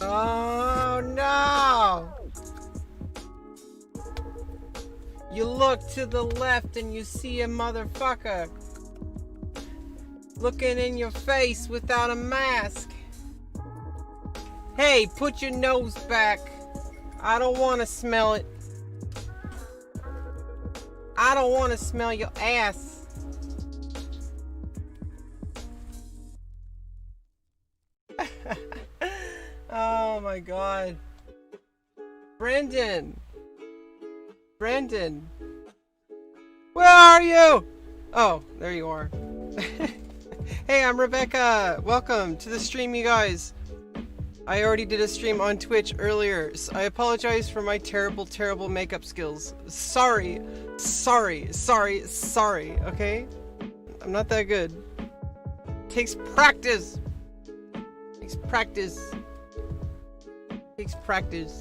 Oh no! You look to the left and you see a motherfucker looking in your face without a mask. Hey, put your nose back. I don't want to smell it. I don't want to smell your ass. Oh my god. Brendan, where are you? Oh, there you are. Hey, I'm Rebecca. Welcome to the stream, you guys. I already did a stream on Twitch earlier, so I apologize for my terrible makeup skills. Sorry, okay? I'm not that good. Takes practice.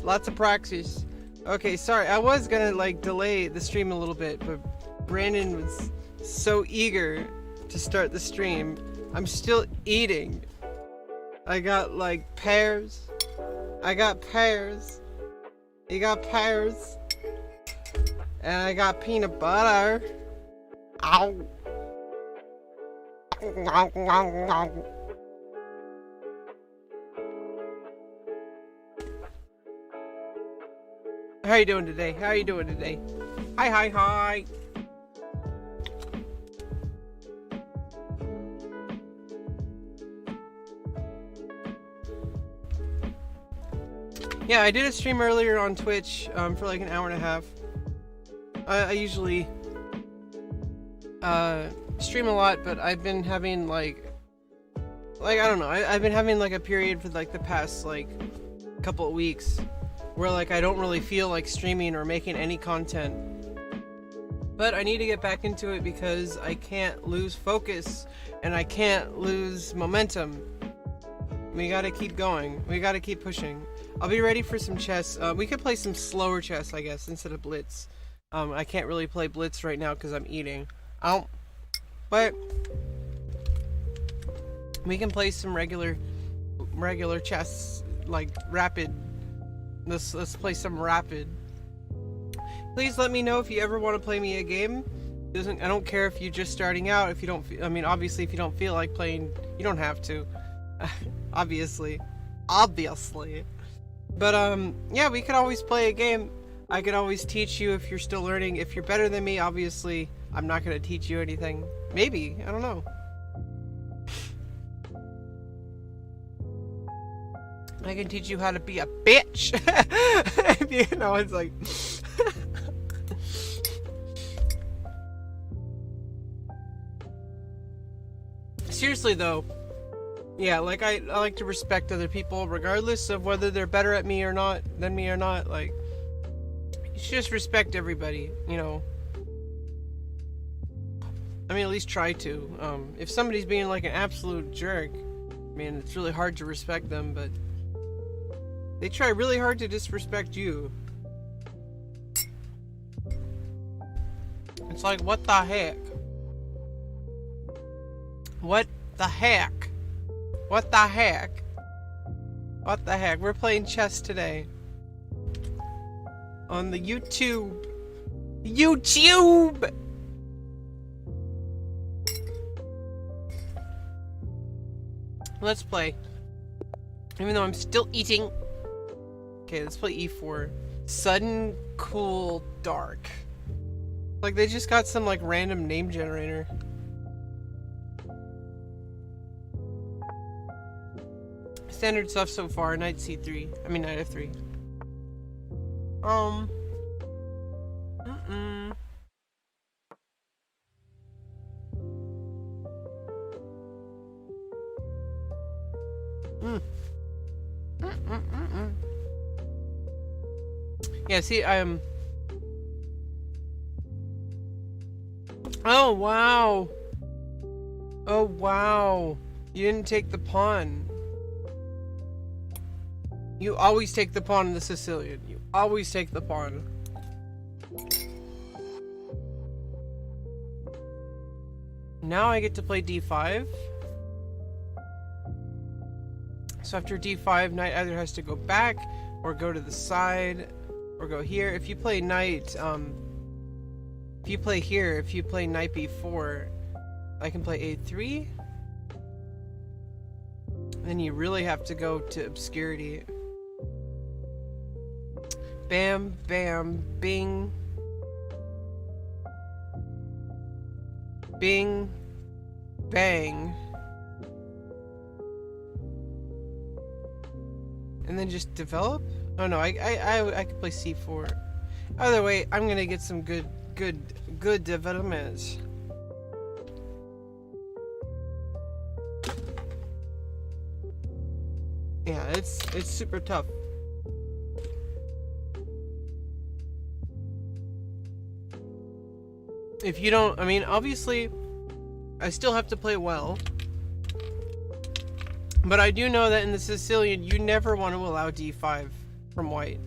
Lots of practice. Okay, sorry, I was gonna like delay the stream a little bit, but Brandon was so eager to start the stream. I'm still eating. I got like pears. You got pears. And I got peanut butter. Ow. How you doing today? Hi. Yeah, I did a stream earlier on Twitch for like an hour and a half. I usually stream a lot, but I've been having like I don't know. I've been having like a period for like the past like couple of weeks where like I don't really feel like streaming or making any content. But I need to get back into it because I can't lose focus and I can't lose momentum. We gotta keep going. We gotta keep pushing. I'll be ready for some chess. We could play some slower chess, I guess, instead of blitz. I can't really play blitz right now because I'm eating. But we can play some regular chess, like rapid. Let's play some rapid. Please let me know if you ever want to play me a game. I don't care if you're just starting out. If you don't, obviously, if you don't feel like playing, you don't have to. obviously. But yeah, we could always play a game. I could always teach you if you're still learning. If you're better than me, obviously, I'm not gonna teach you anything. Maybe, I don't know. I can teach you how to be a bitch. You know, it's like seriously though, yeah, like I like to respect other people regardless of whether they're better at me or not than me or not. Like, you should just respect everybody, you know. I mean, at least try to. If somebody's being like an absolute jerk, I mean, it's really hard to respect them, but they try really hard to disrespect you. It's like, what the heck? What the heck? What the heck? What the heck? We're playing chess today. On the YouTube. YouTube! Let's play. Even though I'm still eating. Okay, let's play E4. Sudden, cool, dark. Like, they just got some, like, random name generator. Standard stuff so far. Knight C3. I mean, Knight F3. Yeah, see, Oh, wow. Oh, wow. You didn't take the pawn. You always take the pawn in the Sicilian. You always take the pawn. Now I get to play D5. So after D5, knight either has to go back or go to the side or go here. If you play knight, if you play here, if you play knight B4, I can play A3. Then you really have to go to obscurity. Bam, bam, bing. Bing, bang. And then just develop? Oh no, I could play C4. Either way, I'm gonna get some good developments. Yeah, it's super tough. If you don't, I mean, obviously, I still have to play well. But I do know that in the Sicilian, you never want to allow D5 from white.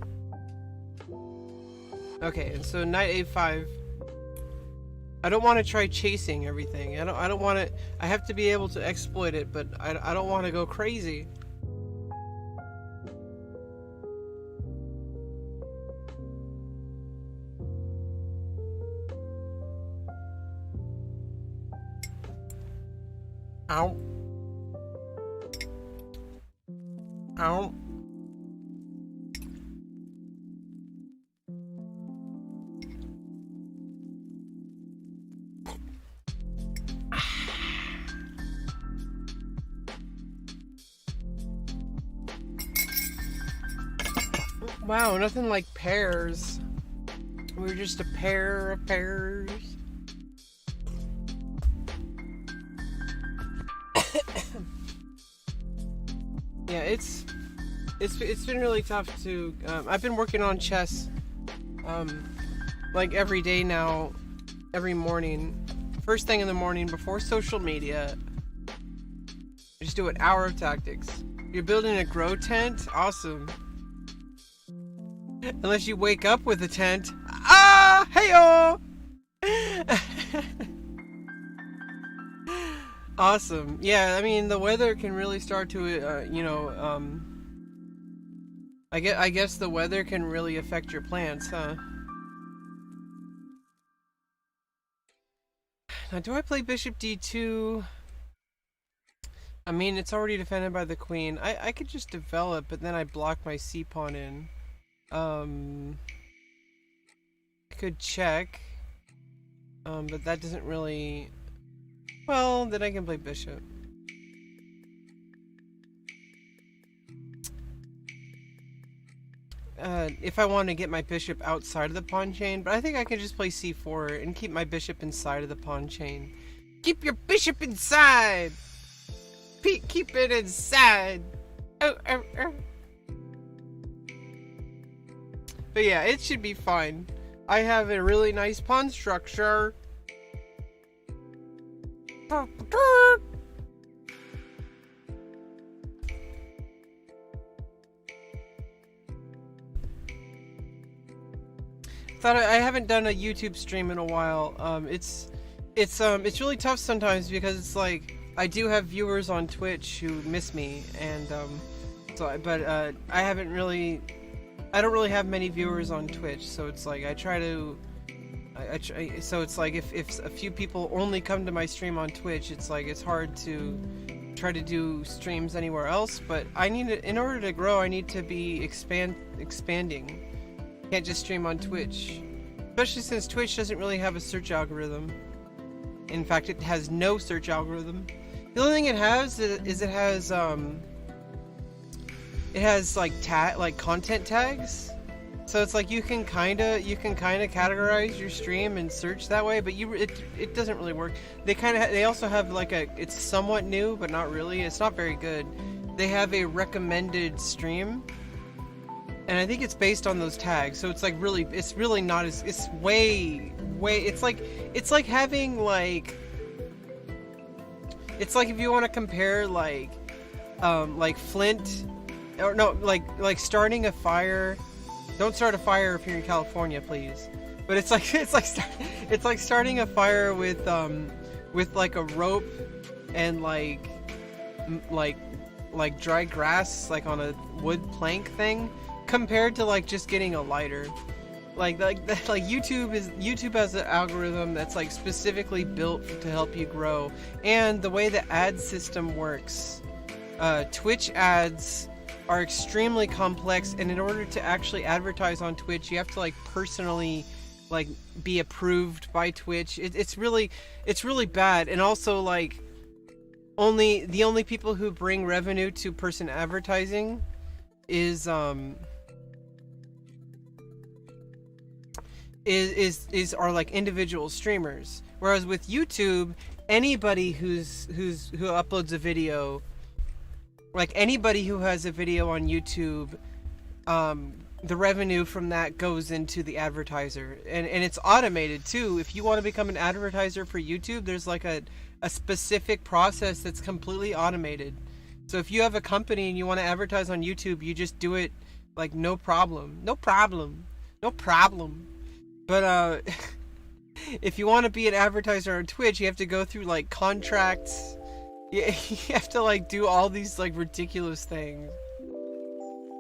Okay, and so knight A5. I don't want to try chasing everything. I don't want to. I have to be able to exploit it, but I don't want to go crazy. Ow. Ow. Wow, nothing like pairs. We're just a pair of pairs. Yeah, it's been really tough to. I've been working on chess, like every day now, every morning, first thing in the morning before social media. Just do an hour of tactics. You're building a grow tent, awesome. Unless you wake up with a tent. Ah, heyo! Awesome. Yeah, I mean, the weather can really start to, you know, I guess the weather can really affect your plants, huh? Now, do I play bishop d2? I mean, it's already defended by the queen. I could just develop, but then I block my c-pawn in. I could check. But that doesn't really... Well, then I can play bishop. If I want to get my bishop outside of the pawn chain, but I think I can just play c4 and keep my bishop inside of the pawn chain. Keep your bishop inside! keep it inside. Oh, oh, oh. But yeah, it should be fine. I have a really nice pond structure. I haven't done a YouTube stream in a while. It's really tough sometimes because it's like I do have viewers on Twitch who miss me, and I don't really have many viewers on Twitch, so it's like I try to. So it's like if a few people only come to my stream on Twitch, it's like it's hard to try to do streams anywhere else. But in order to grow, I need to be expanding. Can't just stream on Twitch, especially since Twitch doesn't really have a search algorithm. In fact, it has no search algorithm. The only thing it has is it has like content tags. So it's like you can kind of categorize your stream and search that way, but it doesn't really work. They also have like it's somewhat new, but not really. It's not very good. They have a recommended stream, and I think it's based on those tags. So it's like it's really not as it's way it's like having like it's like if you want to compare like Flint or no like starting a fire. Don't start a fire if you're in California, please. But it's like starting a fire with like a rope and like dry grass like on a wood plank thing, compared to like just getting a lighter. Like YouTube has an algorithm that's like specifically built to help you grow, and the way the ad system works, Twitch ads are extremely complex, and in order to actually advertise on Twitch, you have to like personally like be approved by Twitch. It's really bad, and also like the only people who bring revenue to person advertising is are like individual streamers, whereas with YouTube, anybody who uploads a video, like anybody who has a video on YouTube, the revenue from that goes into the advertiser, and it's automated too. If you want to become an advertiser for YouTube, there's like a specific process that's completely automated. So if you have a company and you want to advertise on YouTube, you just do it like no problem. But if you want to be an advertiser on Twitch, you have to go through like contracts. You have to like do all these like ridiculous things.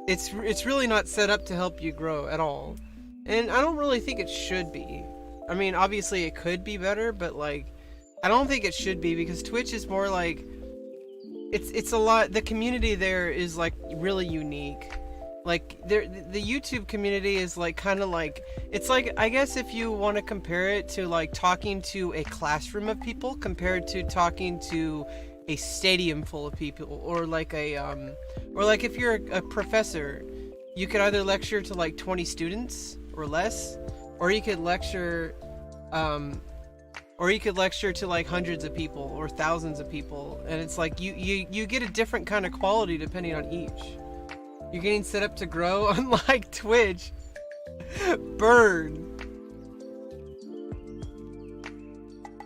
It's really not set up to help you grow at all, and I don't really think it should be. I mean, obviously it could be better, but like I don't think it should be, because Twitch is more like it's a lot. The community there is like really unique. Like the YouTube community is like kind of like, it's like, I guess if you want to compare it to like talking to a classroom of people compared to talking to a stadium full of people, or like if you're a professor, you could either lecture to like 20 students or less, or you could lecture to like hundreds of people or thousands of people, and it's like you get a different kind of quality depending on each. You're getting set up to grow, unlike Twitch. Burn.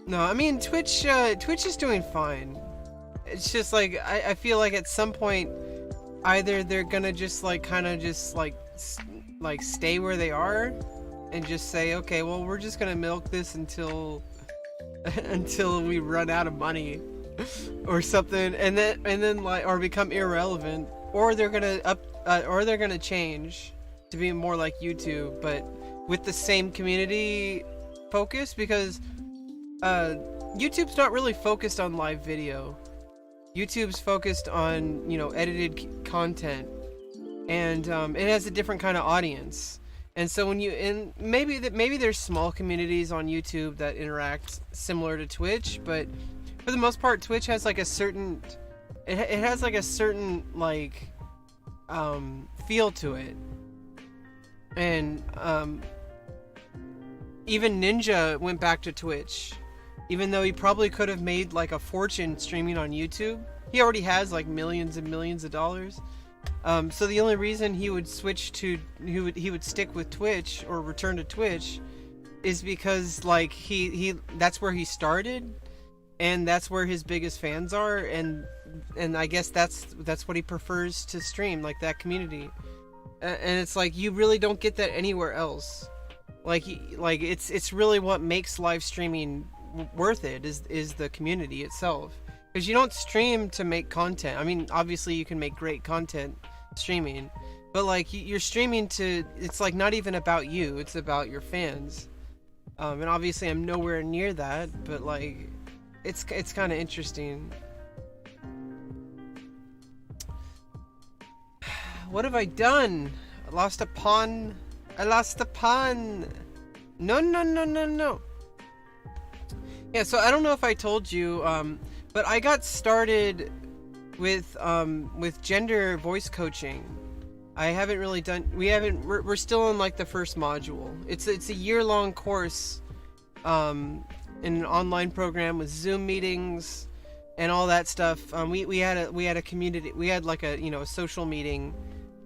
No, I mean Twitch is doing fine. It's just like I feel like at some point either they're gonna just like kind of just like stay where they are and just say, okay, well, we're just gonna milk this until we run out of money or something, and then like, or become irrelevant, or they're gonna change to be more like YouTube, but with the same community focus, because YouTube's not really focused on live video. YouTube's focused on, you know, edited content, and it has a different kind of audience. And so maybe there's small communities on YouTube that interact similar to Twitch, but for the most part, Twitch has like a certain, it has like a certain like feel to it. And even Ninja went back to Twitch, even though he probably could have made like a fortune streaming on YouTube. he already has like millions and millions of dollars. So the only reason he would switch to he would stick with Twitch or return to Twitch is because like he that's where he started, and that's where his biggest fans are, and I guess that's what he prefers to stream, like that community. And it's like you really don't get that anywhere else. Like it's really what makes live streaming worth it is the community itself. Because you don't stream to make content. I mean, obviously you can make great content streaming, but like you're streaming to, it's like not even about you, it's about your fans. And obviously I'm nowhere near that, but like it's kind of interesting. What have I done? I lost a pawn. No. Yeah, so I don't know if I told you, but I got started with gender voice coaching. I haven't really done. We're still in like the first module. It's a year-long course, in an online program with Zoom meetings and all that stuff. We had a community. We had like a social meeting,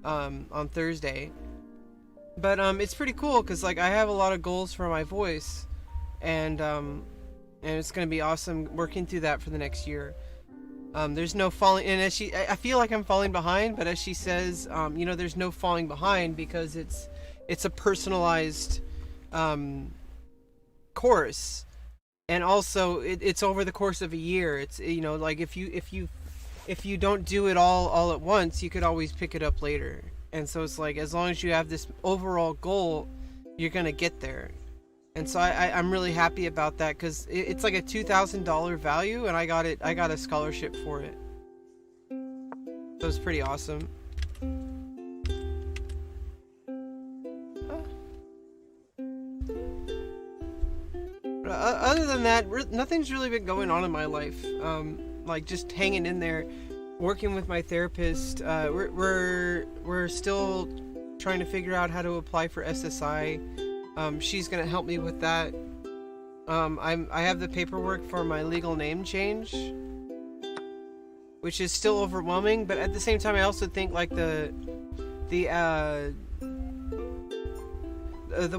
on Thursday. But it's pretty cool because like I have a lot of goals for my voice, and it's gonna be awesome working through that for the next year. There's no falling, and I feel like I'm falling behind, but as she says, there's no falling behind because it's a personalized course, and also it's over the course of a year. It's like if you don't do it all at once, you could always pick it up later. And so it's like as long as you have this overall goal, you're gonna get there. And so I'm really happy about that because it's like a $2,000 value, and I got a scholarship for it. So it's pretty awesome. Other than that, nothing's really been going on in my life. Like just hanging in there, working with my therapist. We're still trying to figure out how to apply for SSI. She's gonna help me with that. I have the paperwork for my legal name change, which is still overwhelming, but at the same time I also think like the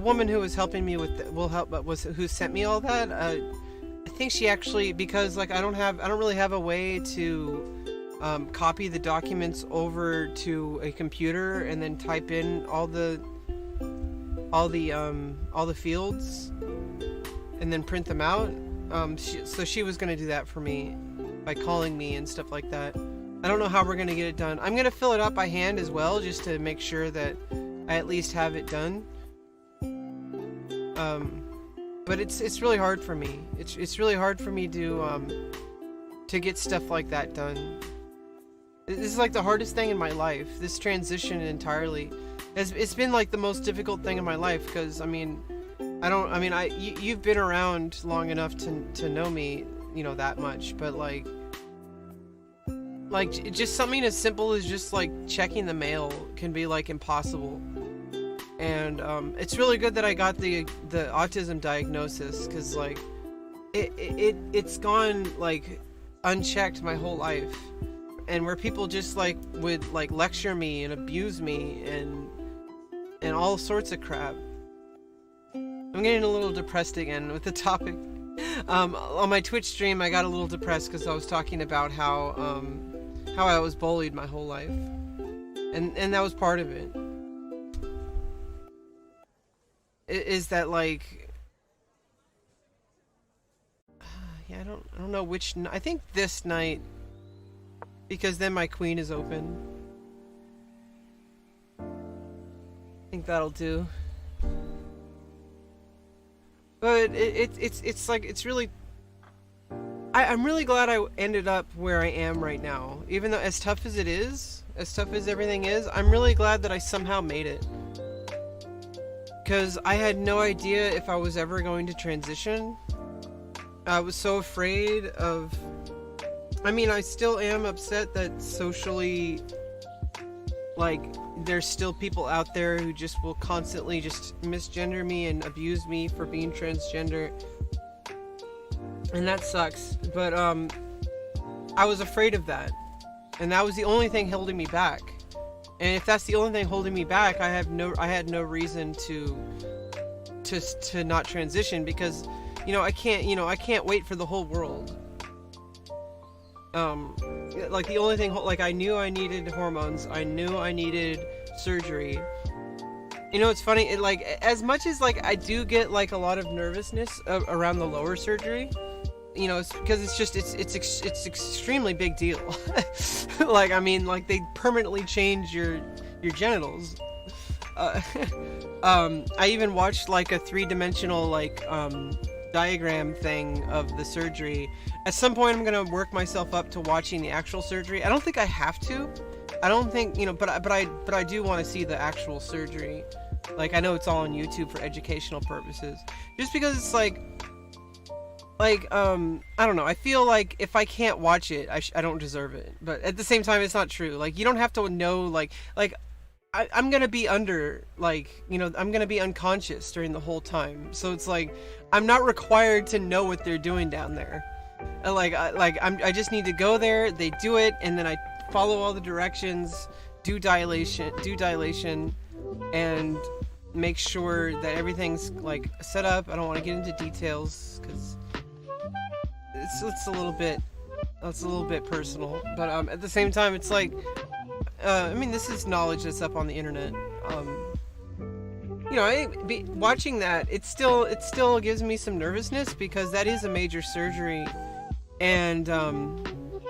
woman who was helping me with who sent me all that, I think she actually, because like I don't really have a way to copy the documents over to a computer and then type in all the fields and then print them out. So she was gonna do that for me by calling me and stuff like that. I don't know how we're gonna get it done. I'm gonna fill it out by hand as well, just to make sure that I at least have it done. But it's really hard for me. It's really hard for me to get stuff like that done. This is like the hardest thing in my life. This transition entirely. It's been like the most difficult thing in my life because you've been around long enough to know me, that much, but like just something as simple as just like checking the mail can be like impossible. And it's really good that I got the autism diagnosis because like it's gone like unchecked my whole life, and where people just like would like lecture me and abuse me and all sorts of crap. I'm getting a little depressed again with the topic. On my Twitch stream, I got a little depressed because I was talking about how I was bullied my whole life, and that was part of it. Is that like, yeah, I don't know which. I think this night, because then my queen is open. I think that'll do. But it's like, it's really, I'm really glad I ended up where I am right now. Even though as tough as it is, as tough as everything is, I'm really glad that I somehow made it. Because I had no idea if I was ever going to transition. I was so afraid of, I still am upset that socially, like, there's still people out there who just will constantly just misgender me and abuse me for being transgender, and that sucks. But I was afraid of that, and that was the only thing holding me back. And if that's the only thing holding me back, I had no reason to not transition, because I can't wait for the whole world. Like the only thing, like I knew I needed hormones, I knew I needed surgery. It's funny, like as much as like I do get like a lot of nervousness around the lower surgery, it's because it's extremely big deal. Like, I mean, like they permanently change your genitals. I even watched like a 3-dimensional like diagram thing of the surgery. At some point I'm gonna work myself up to watching the actual surgery. I don't think I have to. I don't think, but I do want to see the actual surgery. Like, I know it's all on YouTube for educational purposes. Just because it's like I don't know. I feel like if I can't watch it, I don't deserve it. But at the same time, it's not true. Like, you don't have to know, like I'm gonna be under, like, I'm gonna be unconscious during the whole time. So it's like, I'm not required to know what they're doing down there. I just need to go there, they do it, and then I follow all the directions, do dilation, and make sure that everything's like set up. I don't want to get into details because it's a little bit personal, but at the same time, it's like, I mean, this is knowledge that's up on the internet. Watching that, it still gives me some nervousness, because that is a major surgery, and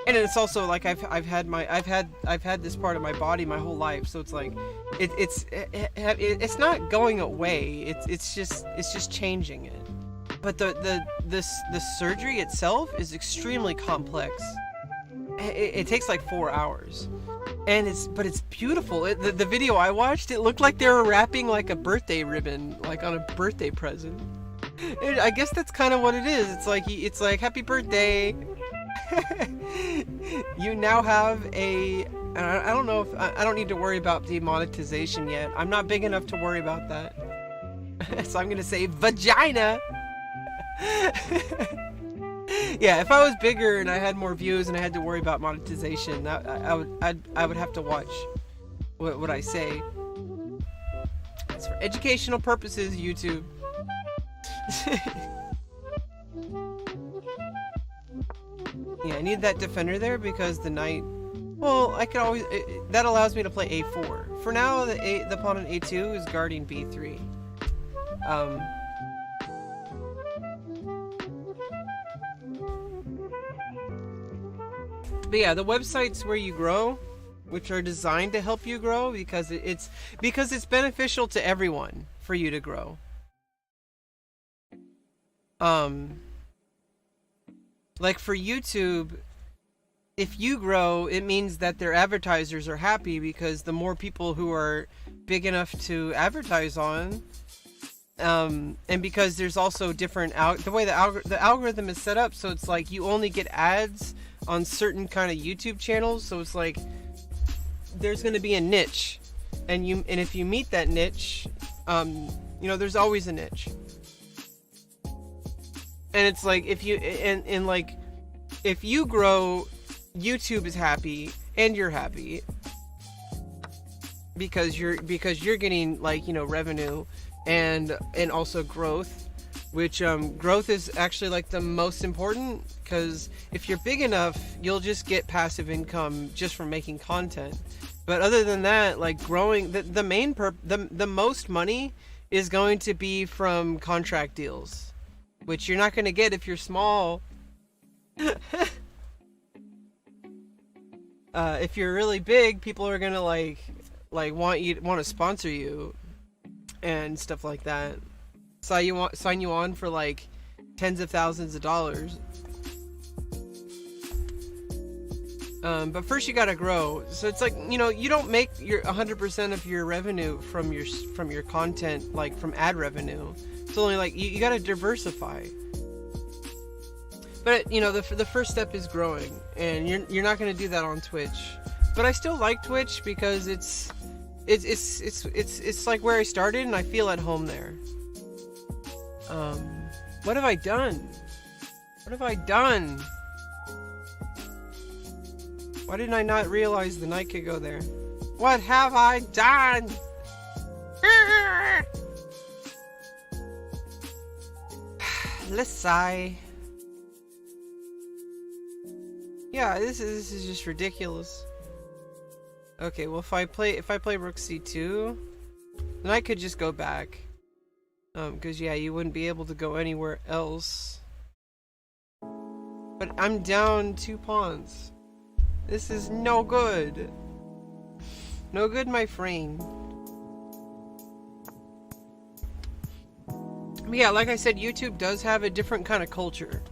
it's also like I've had this part of my body my whole life, so it's like it's not going away. It's just changing it. But the surgery itself is extremely complex. It takes like 4 hours, and it's beautiful. The video I watched, it looked like they were wrapping like a birthday ribbon, like on a birthday present. I guess that's kind of what it is. It's like happy birthday. You now have I don't know if I don't need to worry about demonetization yet. I'm not big enough to worry about that. So I'm gonna say vagina. Yeah, if I was bigger and I had more views and I had to worry about monetization, I would have to watch what I say. It's for educational purposes, YouTube. Yeah, I need that defender there because the knight. Well, I could always. That allows me to play A4. For now, the pawn on A2 is guarding B3. But yeah, the websites where you grow, which are designed to help you grow, because it's beneficial to everyone for you to grow. Like for YouTube, if you grow, it means that their advertisers are happy, because the more people who are big enough to advertise on, and because there's also different the way the algorithm is set up, so it's like you only get ads on certain kind of YouTube channels, so it's like there's going to be a niche, and if you meet that niche, there's always a niche. And it's like if you grow, YouTube is happy and you're happy because you're getting revenue and also growth, which growth is actually like the most important, because if you're big enough, you'll just get passive income just from making content. But other than that, like growing, the most money is going to be from contract deals, which you're not going to get if you're small. If you're really big, people are gonna want to sponsor you and stuff like that. Sign you on for like tens of thousands of dollars. But first you gotta grow. So it's like, you don't make your 100% of your revenue from your content, like from ad revenue. It's only like you gotta diversify. But the first step is growing, and you're not gonna do that on Twitch. But I still like Twitch because it's like where I started, and I feel at home there. What have I done? Why didn't I not realize the knight could go there? What have I done? Let's sigh. Yeah, this is just ridiculous. Okay, well if I play rook c2, then I could just go back. Because yeah, you wouldn't be able to go anywhere else. But I'm down 2 pawns. This is no good. No good, my friend. Yeah, like I said, YouTube does have a different kind of culture.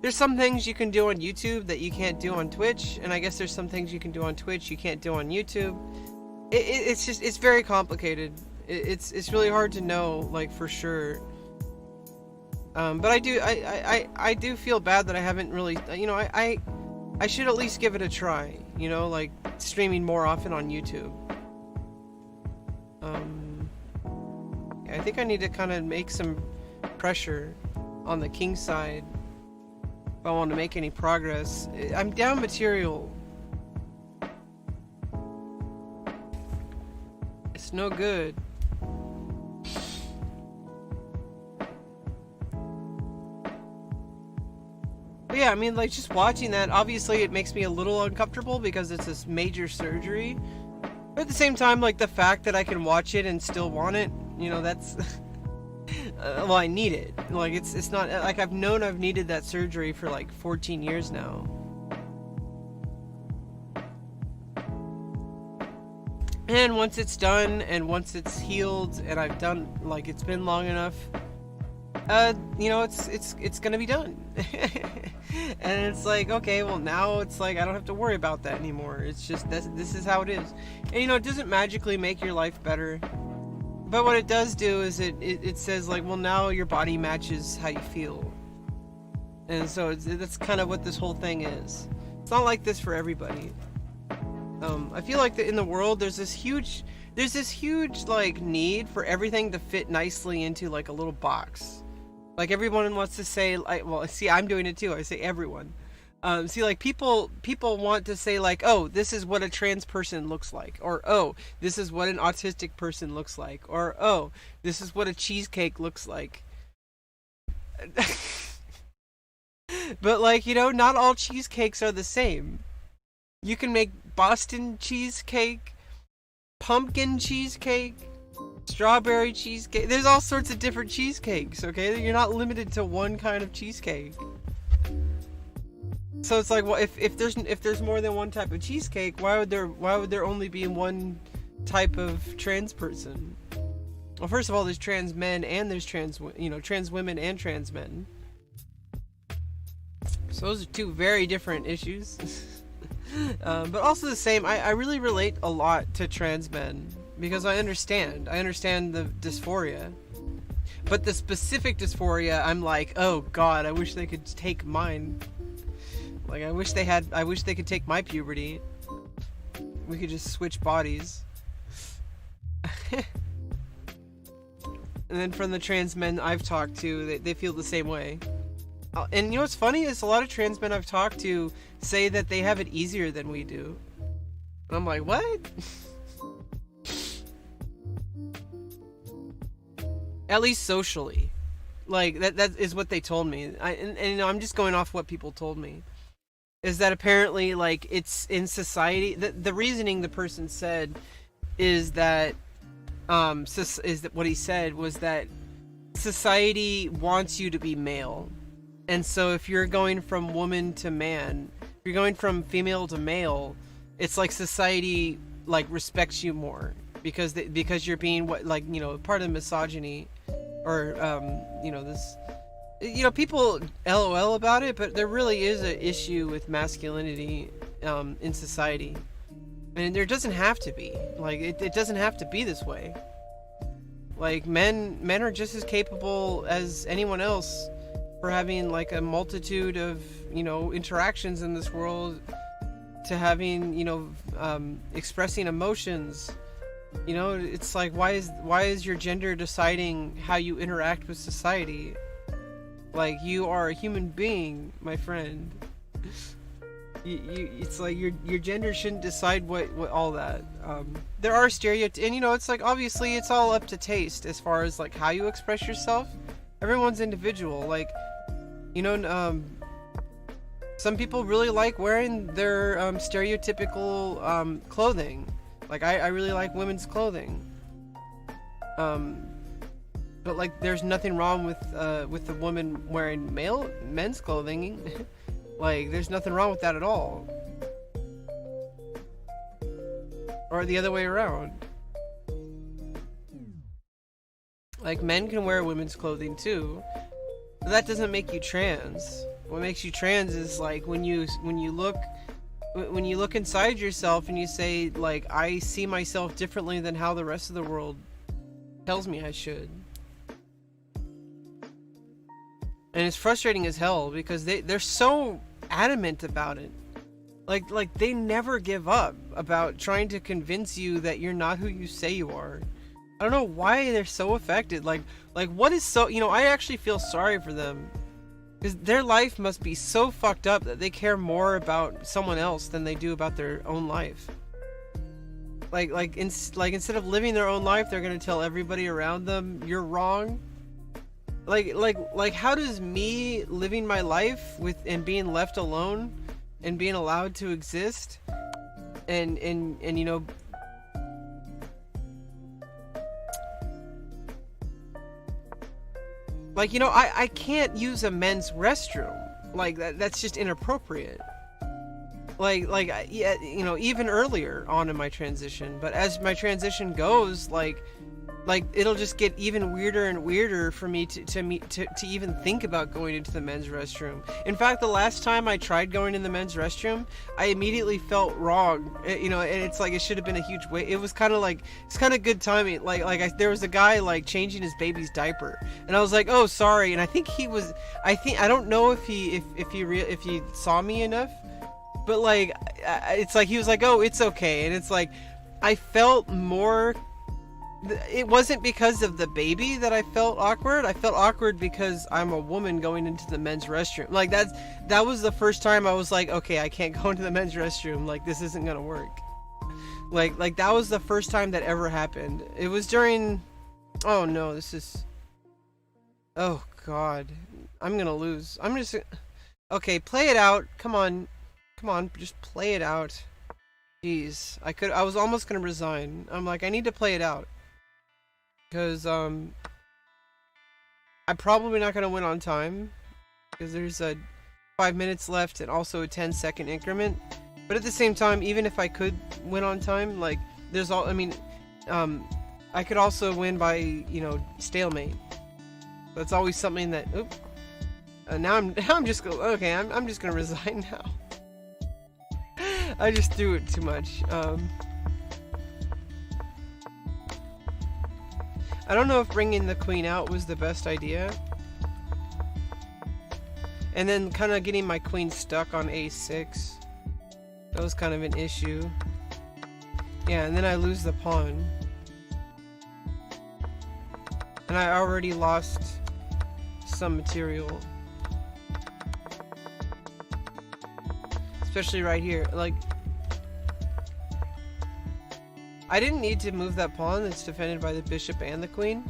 There's some things you can do on YouTube that you can't do on Twitch, and I guess there's some things you can do on Twitch you can't do on YouTube. It's very complicated. It's really hard to know, like, for sure. But I do feel bad that I haven't really, you know, I should at least give it a try, you know, like streaming more often on YouTube. Yeah, I think I need to kind of make some pressure on the king side if I want to make any progress. I'm down material. It's no good. But yeah, I mean, like, just watching that, obviously it makes me a little uncomfortable because it's this major surgery. But at the same time, like, the fact that I can watch it and still want it, you know, that's... well, I need it. Like, it's not... Like, I've known I've needed that surgery for, like, 14 years now. And once it's done, and once it's healed, and I've done... Like, it's been long enough... you know, it's gonna be done. And it's like, okay, well now it's like I don't have to worry about that anymore. It's just this is how it is. And you know, it doesn't magically make your life better, but what it does do is it says like, well, now your body matches how you feel. And so that's kind of what this whole thing is. It's not like this for everybody. I feel like in the world there's this huge like need for everything to fit nicely into like a little box. Like everyone wants to say, like, well, see, I'm doing it too. I say everyone. See, like people want to say like, oh, this is what a trans person looks like, or oh, this is what an autistic person looks like, or oh, this is what a cheesecake looks like. But like, you know, not all cheesecakes are the same. You can make Boston cheesecake, pumpkin cheesecake, strawberry cheesecake. There's all sorts of different cheesecakes, okay? You're not limited to one kind of cheesecake. So it's like, well, if there's more than one type of cheesecake, why would there only be one type of trans person? Well, first of all, there's trans men and there's trans women and trans men. So those are two very different issues. But also the same, I really relate a lot to trans men because I understand the dysphoria, but the specific dysphoria, I'm like, oh god, I wish they could take mine. Like, I wish they could take my puberty. We could just switch bodies. And then from the trans men I've talked to, they feel the same way. And you know what's funny is a lot of trans men I've talked to say that they have it easier than we do. And I'm like, what? At least socially. Like, that is what they told me. And you know, I'm just going off what people told me. Is that apparently, like, it's in society... The reasoning the person said is that... what he said was that society wants you to be male. And so if you're going from woman to man, if you're going from female to male, it's like society like respects you more because you're being what, like, you know, part of misogyny, or you know, this, you know, people LOL about it, but there really is an issue with masculinity in society, and there doesn't have to be. Like, it doesn't have to be this way. Like, men are just as capable as anyone else for having like a multitude of, you know, interactions in this world, to having, you know, expressing emotions. You know, it's like, why is your gender deciding how you interact with society? Like, you are a human being, my friend. It's like your gender shouldn't decide what all that. There are stereotypes, and it's like obviously it's all up to taste as far as like how you express yourself. Everyone's individual. Like, some people really like wearing their stereotypical clothing. Like I really like women's clothing. But like there's nothing wrong with the woman wearing men's clothing. Like there's nothing wrong with that at all. Or the other way around. Like men can wear women's clothing too. But that doesn't make you trans. What makes you trans is like when you look inside yourself and you say like I see myself differently than how the rest of the world tells me I should. And it's frustrating as hell because they're so adamant about it. Like they never give up about trying to convince you that you're not who you say you are. I don't know why they're so affected. Like what is so, I actually feel sorry for them. Because their life must be so fucked up that they care more about someone else than they do about their own life. Like instead of living their own life, they're gonna tell everybody around them you're wrong. Like how does me living my life and being left alone and being allowed to exist and like I can't use a men's restroom. Like that's just inappropriate. Yeah, even earlier on in my transition, but as my transition goes, like it'll just get even weirder and weirder for me to even think about going into the men's restroom. In fact, the last time I tried going in the men's restroom, I immediately felt wrong. And it's like it should have been a huge wait. It was kind of good timing. There was a guy like changing his baby's diaper, and I was like, oh sorry. And I think I don't know if he saw me enough, but like it's like he was like, oh it's okay. And it's like I felt more. It wasn't because of the baby that I felt awkward. I felt awkward because I'm a woman going into the men's restroom. Like that was the first time I was like, okay, I can't go into the men's restroom. Like this isn't gonna work. Like that was the first time that ever happened. It was during. Oh no, oh god, I'm gonna lose. I'm just. Okay, play it out. Come on, just play it out. Jeez, I was almost gonna resign. I'm like, I need to play it out. Because, I'm probably not going to win on time. Because there's 5 minutes left and also a 10-second increment. But at the same time, even if I could win on time, like, I could also win by, stalemate. That's always something that, now I'm just going, okay, I'm just going to resign now. I just threw it too much. I don't know if bringing the queen out was the best idea. And then kind of getting my queen stuck on a6. That was kind of an issue. Yeah, and then I lose the pawn. And I already lost some material. Especially right here. Like, I didn't need to move that pawn that's defended by the bishop and the queen.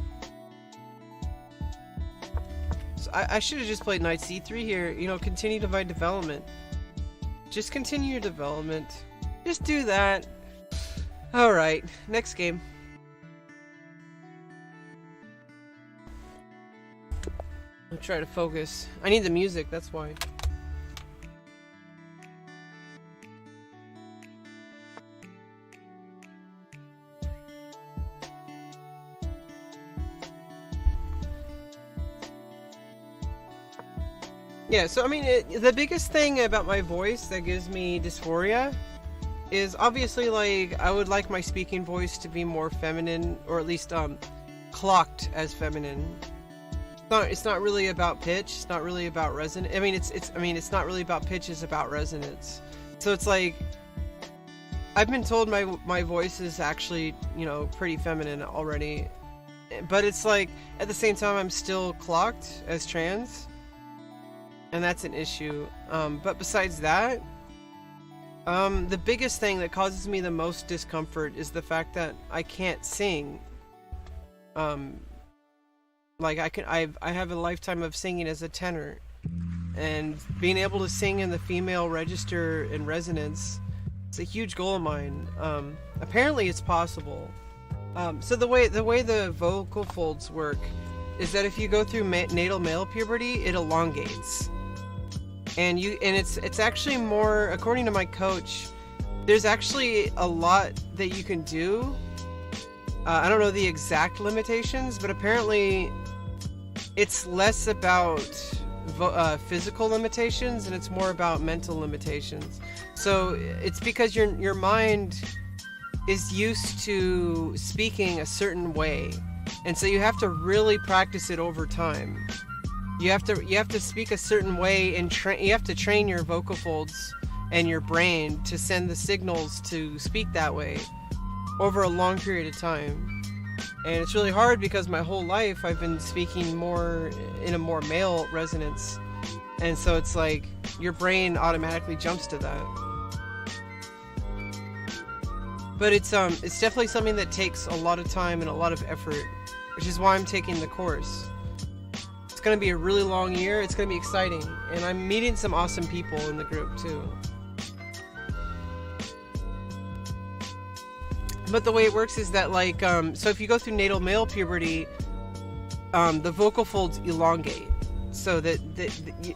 So I should have just played knight c3 here. Continue to my development. Just continue your development. Just do that. Alright, next game. I'll try to focus. I need the music, that's why. Yeah, so I mean, the biggest thing about my voice that gives me dysphoria is obviously, like, I would like my speaking voice to be more feminine, or at least clocked as feminine. It's not really about pitch. It's not really about resonance. I mean, it's not really about pitch. It's about resonance. So it's like, I've been told my voice is actually, pretty feminine already, but it's like at the same time I'm still clocked as trans. And that's an issue. But besides that, The biggest thing that causes me the most discomfort is the fact that I can't sing. Um, like I have a lifetime of singing as a tenor, and being able to sing in the female register and resonance, it's a huge goal of mine. Apparently it's possible. So the way the vocal folds work is that if you go through natal male puberty, it elongates, and it's actually more, according to my coach, there's actually a lot that you can do. I don't know the exact limitations, but apparently it's less about physical limitations and it's more about mental limitations. So it's because your mind is used to speaking a certain way, and so you have to really practice it over time. You have to speak a certain way, and you have to train your vocal folds and your brain to send the signals to speak that way over a long period of time. And it's really hard because my whole life I've been speaking more in a more male resonance, and so it's like your brain automatically jumps to that. But it's definitely something that takes a lot of time and a lot of effort, which is why I'm taking the course. It's going to be a really long year. It's going to be exciting, and I'm meeting some awesome people in the group too. But the way it works is that, like, so if you go through natal male puberty, the vocal folds elongate, so that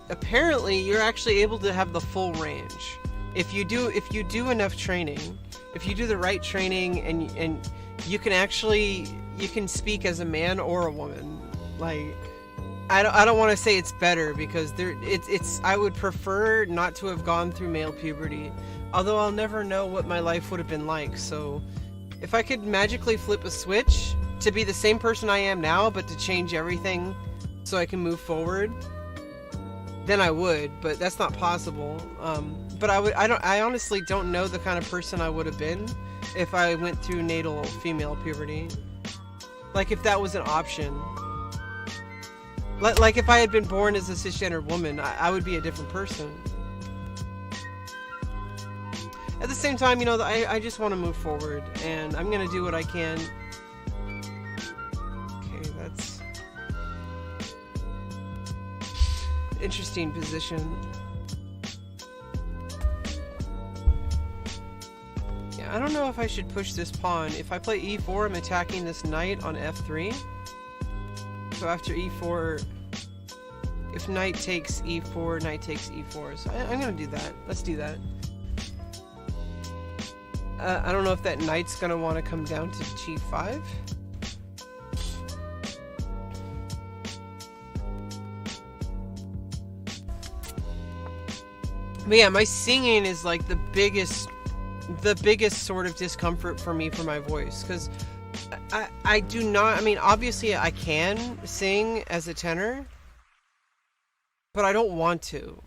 apparently you're actually able to have the full range if you do enough training. If you do the right training, and you can speak as a man or a woman. Like, I don't want to say it's better, because I would prefer not to have gone through male puberty, although I'll never know what my life would have been like. So if I could magically flip a switch to be the same person I am now, but to change everything so I can move forward, then I would, but that's not possible. But I honestly don't know the kind of person I would have been if I went through natal female puberty. Like, if that was an option. Like if I had been born as a cisgender woman, I would be a different person. At the same time, I just want to move forward, and I'm going to do what I can. Okay, that's interesting position. Yeah, I don't know if I should push this pawn. If I play e4, I'm attacking this knight on f3. So after e4, if knight takes e4, knight takes e4. So I'm going to do that. Let's do that. I don't know if that knight's going to want to come down to g5. But yeah, my singing is like the biggest sort of discomfort for me for my voice, because I do not, obviously I can sing as a tenor, but I don't want to.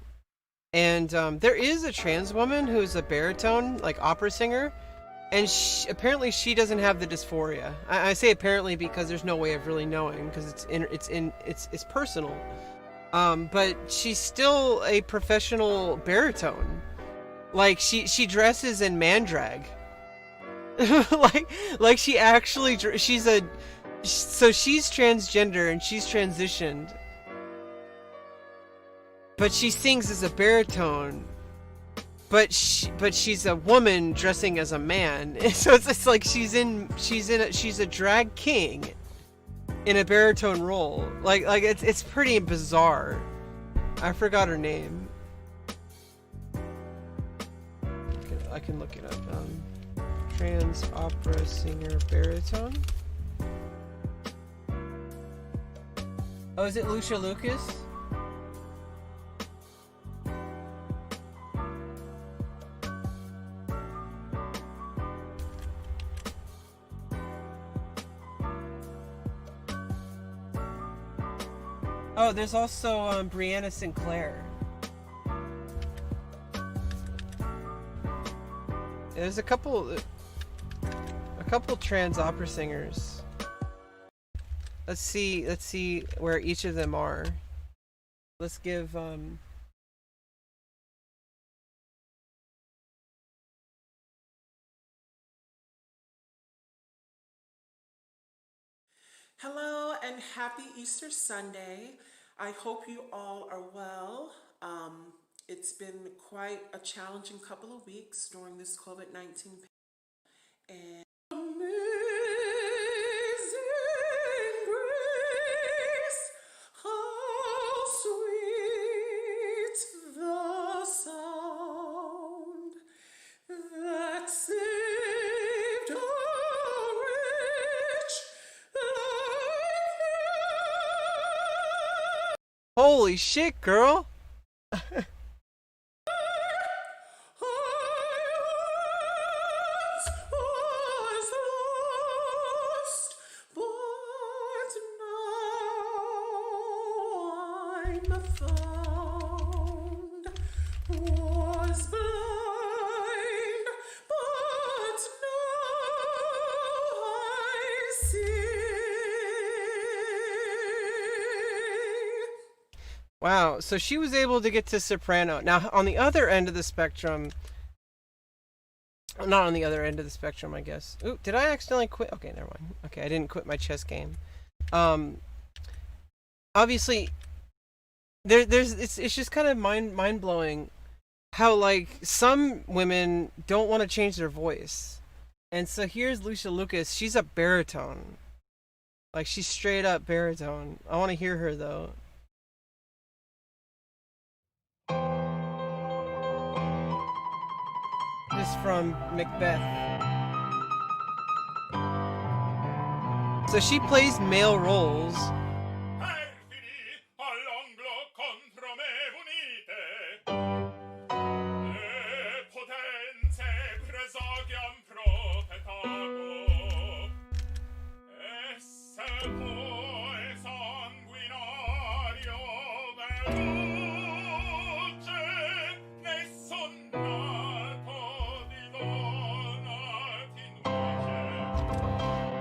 And there is a trans woman who's a baritone, like, opera singer, and apparently she doesn't have the dysphoria. I say apparently because there's no way of really knowing, because it's personal. But she's still a professional baritone. Like, she dresses in man drag. like she actually, so she's transgender and she's transitioned, but she sings as a baritone, but she's a woman dressing as a man. So it's like she's a drag king in a baritone role. Like it's pretty bizarre. I forgot her name. I can look it up. Trans opera singer baritone. Oh, is it Lucia Lucas? Oh, there's also Brianna Sinclair. There's a couple trans opera singers. Let's see where each of them are. Let's give Hello and happy Easter Sunday. I hope you all are well. It's been quite a challenging couple of weeks during this COVID-19 and amazing grace, how sweet the sound that saved a wretch like Holy shit, girl! was lost, but now I'm found. Was blind, but now I see. Wow, so she was able to get to soprano. Now, on the other end of the spectrum, not on the other end of the spectrum, I guess. Ooh, did I accidentally quit? Okay, never mind. Okay, I didn't quit my chess game. Obviously, it's just kind of mind blowing how like some women don't want to change their voice, and so here's Lucia Lucas. She's a baritone, like she's straight up baritone. I want to hear her though. This from Macbeth. So she plays male roles.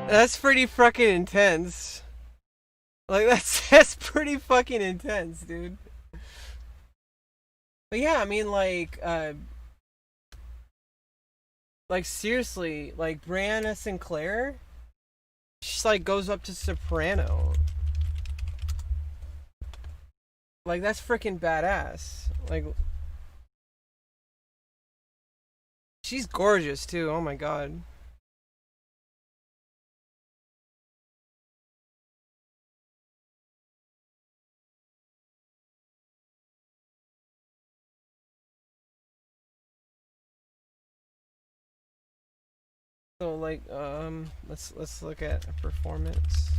That's pretty fucking intense. Like that's pretty fucking intense, dude. But yeah, I mean like seriously, like Brianna Sinclair, she like goes up to soprano. Like that's freaking badass. Like she's gorgeous too. Oh my god. So like let's look at a performance.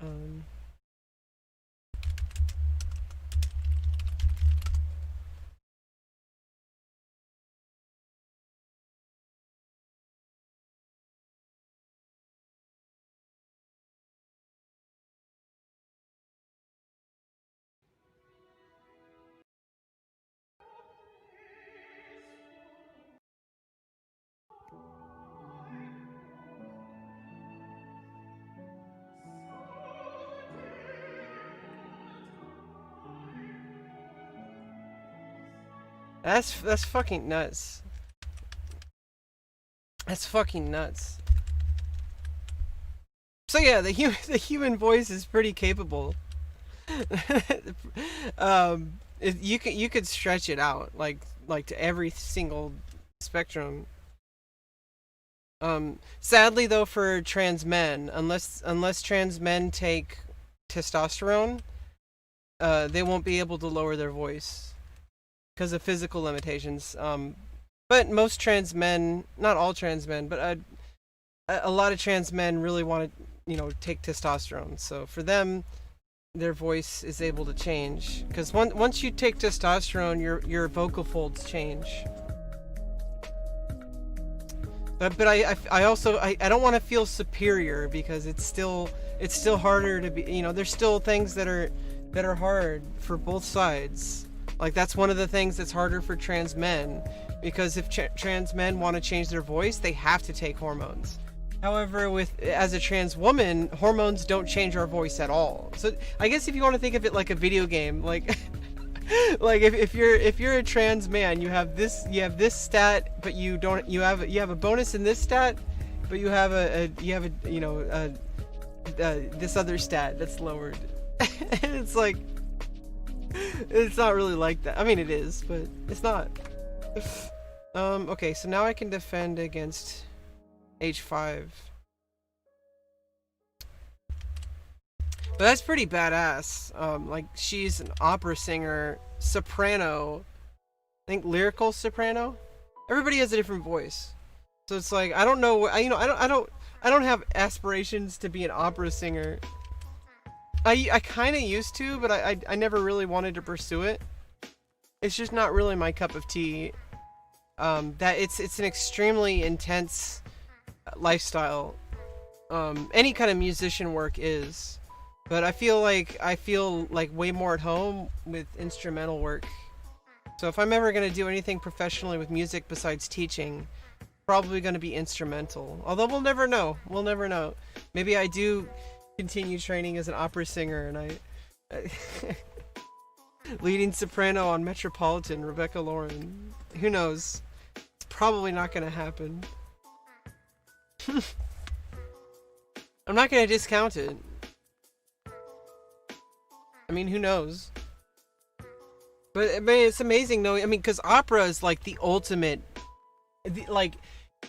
Um that's fucking nuts. That's fucking nuts. So yeah, the human voice is pretty capable. You could stretch it out like to every single spectrum. Sadly though, for trans men, unless trans men take testosterone, they won't be able to lower their voice because of physical limitations. But most trans men, not all trans men, but a lot of trans men really want to, take testosterone. So for them, their voice is able to change because once you take testosterone, your vocal folds change. But I also I don't want to feel superior because it's still harder to be, there's still things that are hard for both sides. Like that's one of the things that's harder for trans men, because if trans men want to change their voice, they have to take hormones. However, as a trans woman, hormones don't change our voice at all. So I guess if you want to think of it like a video game, like Like if you're a trans man, you have this stat, but you have a bonus in this stat, but you have this other stat that's lowered. And it's like, it's not really like that. I mean, it is, but it's not. Okay, so now I can defend against H5. But that's pretty badass. Like, she's an opera singer, soprano, I think lyrical soprano. Everybody has a different voice. So it's like, I don't know, I don't have aspirations to be an opera singer. I kind of used to, but I never really wanted to pursue it. It's just not really my cup of tea. That it's an extremely intense lifestyle. Any kind of musician work is, but I feel like way more at home with instrumental work. So if I'm ever gonna do anything professionally with music besides teaching, probably gonna be instrumental. Although we'll never know. We'll never know. Maybe I do continue training as an opera singer, and I leading soprano on Metropolitan, RebeccaLoran. Who knows? It's probably not gonna happen. I'm not gonna discount it. I mean, who knows? But I mean, it's amazing though. I mean, because opera is like the ultimate, like,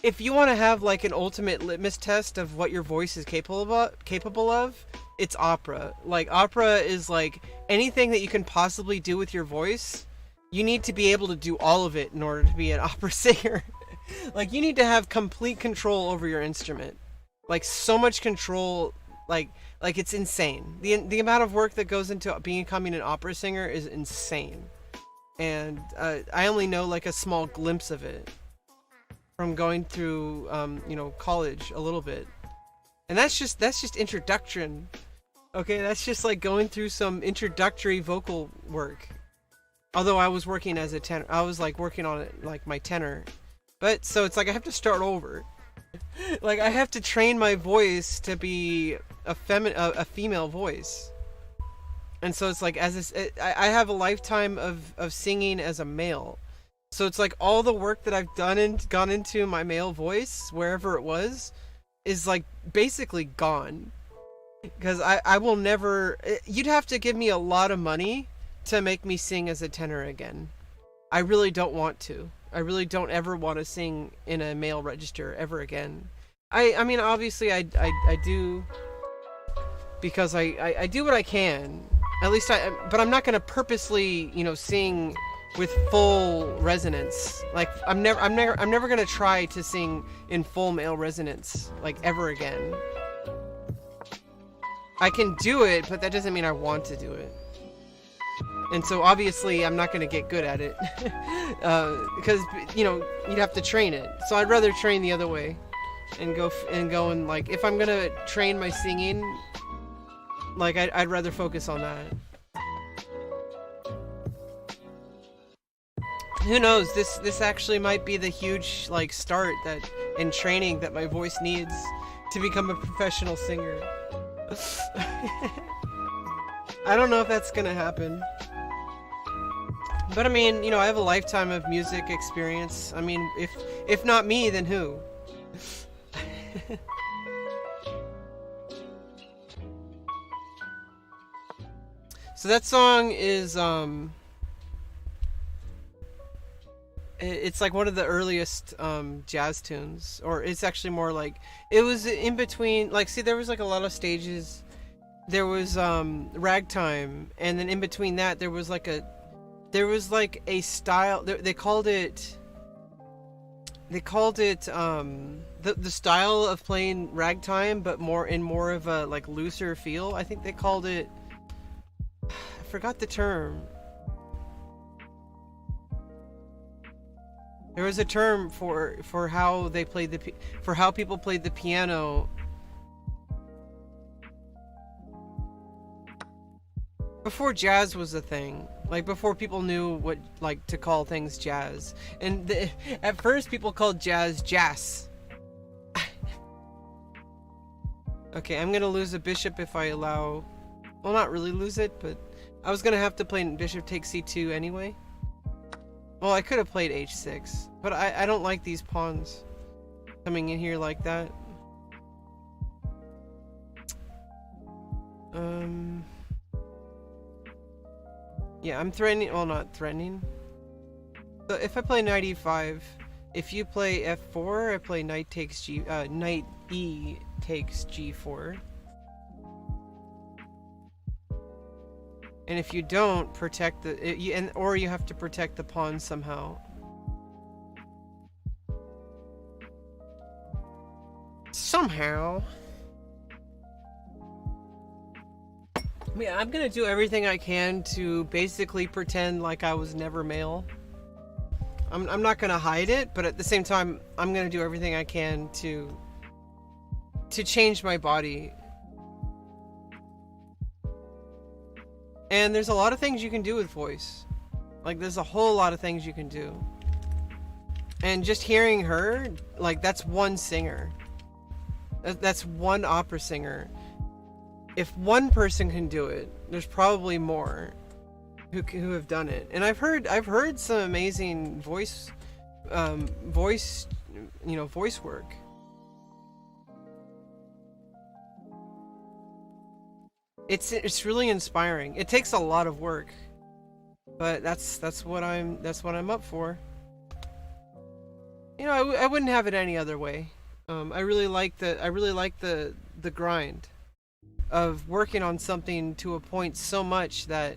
if you want to have like an ultimate litmus test of what your voice is capable of, it's opera. Like, opera is like anything that you can possibly do with your voice. You need to be able to do all of it in order to be an opera singer. Like, you need to have complete control over your instrument. Like, so much control, like it's insane. The amount of work that goes into becoming an opera singer is insane. And I only know like a small glimpse of it from going through college a little bit. And that's just introduction. Okay, that's just like going through some introductory vocal work. Although I was working as a tenor, I was like working on it like my tenor. But so it's like I have to start over. Like, I have to train my voice to be a female voice. And so it's like, I have a lifetime of singing as a male. So it's like all the work that I've done and gone into my male voice, wherever it was, is like basically gone. Because I will never, you'd have to give me a lot of money to make me sing as a tenor again. I really don't want to. I really don't ever want to sing in a male register ever again. I mean, obviously I do, because I do what I can. At least but I'm not going to purposely, sing with full resonance. Like, I'm never going to try to sing in full male resonance, like, ever again. I can do it, but that doesn't mean I want to do it. And so obviously I'm not going to get good at it. Because, you'd have to train it. So I'd rather train the other way and go and like, if I'm going to train my singing, like, I'd rather focus on that. Who knows? This actually might be the huge, like, start and training that my voice needs to become a professional singer. I don't know if that's gonna happen. But I mean, I have a lifetime of music experience. I mean, if not me, then who? So that song is it's like one of the earliest jazz tunes, or it's actually more like, it was in between, like, see, there was like a lot of stages. There was ragtime, and then in between that there was like a style, they called it the style of playing ragtime, but more of a like looser feel. I think they called it, I forgot the term. There was a term for how they played for how people played the piano before jazz was a thing. Like, before people knew what, like, to call things jazz. And at first people called jazz. Okay, I'm gonna lose a bishop if I allow, well, not really lose it, but I was gonna have to play bishop takes c2 anyway. Well, I could have played h6, but I don't like these pawns coming in here like that. Yeah, I'm threatening, well, not threatening. So if I play knight e5, if you play f4, I play knight takes knight e takes g4. And if you don't protect or you have to protect the pawn somehow. Somehow. Yeah, I'm gonna do everything I can to basically pretend like I was never male. I'm not gonna hide it, but at the same time, I'm gonna do everything I can to change my body. And there's a lot of things you can do with voice. Like, there's a whole lot of things you can do. And just hearing her, like, that's one singer. That's one opera singer. If one person can do it, there's probably more who have done it. And I've heard some amazing voice work. It's really inspiring. It takes a lot of work, but that's what I'm up for. You know, I wouldn't have it any other way. I really like the grind of working on something to a point so much that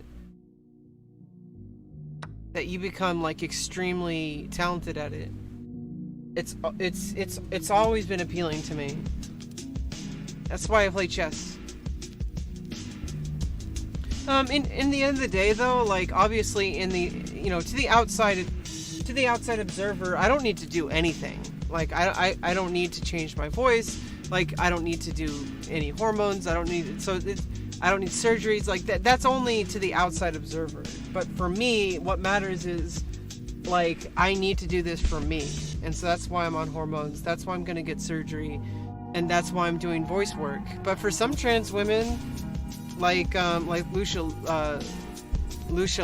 you become like extremely talented at it. It's always been appealing to me. That's why I play chess. In the end of the day, though, like, obviously, to the outside observer, I don't need to do anything. Like, I don't need to change my voice. Like, I don't need to do any hormones. I don't need surgeries. Like, that's only to the outside observer. But for me, what matters is, like, I need to do this for me. And so that's why I'm on hormones. That's why I'm gonna get surgery. And that's why I'm doing voice work. But for some trans women, like Lucia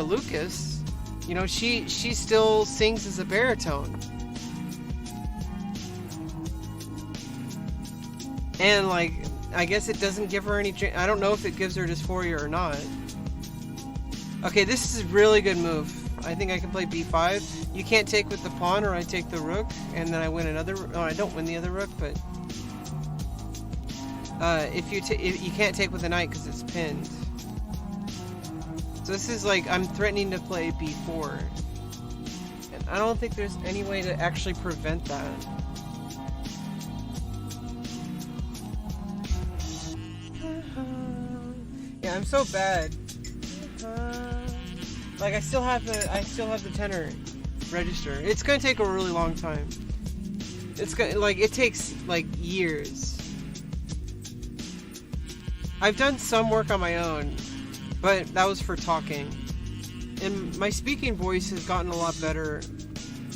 Lucas, you know, she still sings as a baritone. And, like, I guess it doesn't give her any I don't know if it gives her dysphoria or not. Okay, this is a really good move. I think I can play b5. You can't take with the pawn, or I take the rook, and then I win another. Oh, I don't win the other rook, but if you can't take with the knight because it's pinned. So this is like, I'm threatening to play b4, and I don't think there's any way to actually prevent that. Yeah, I'm so bad. Like, I still have the tenor register. It's gonna take a really long time. It takes like years. I've done some work on my own, but that was for talking. And my speaking voice has gotten a lot better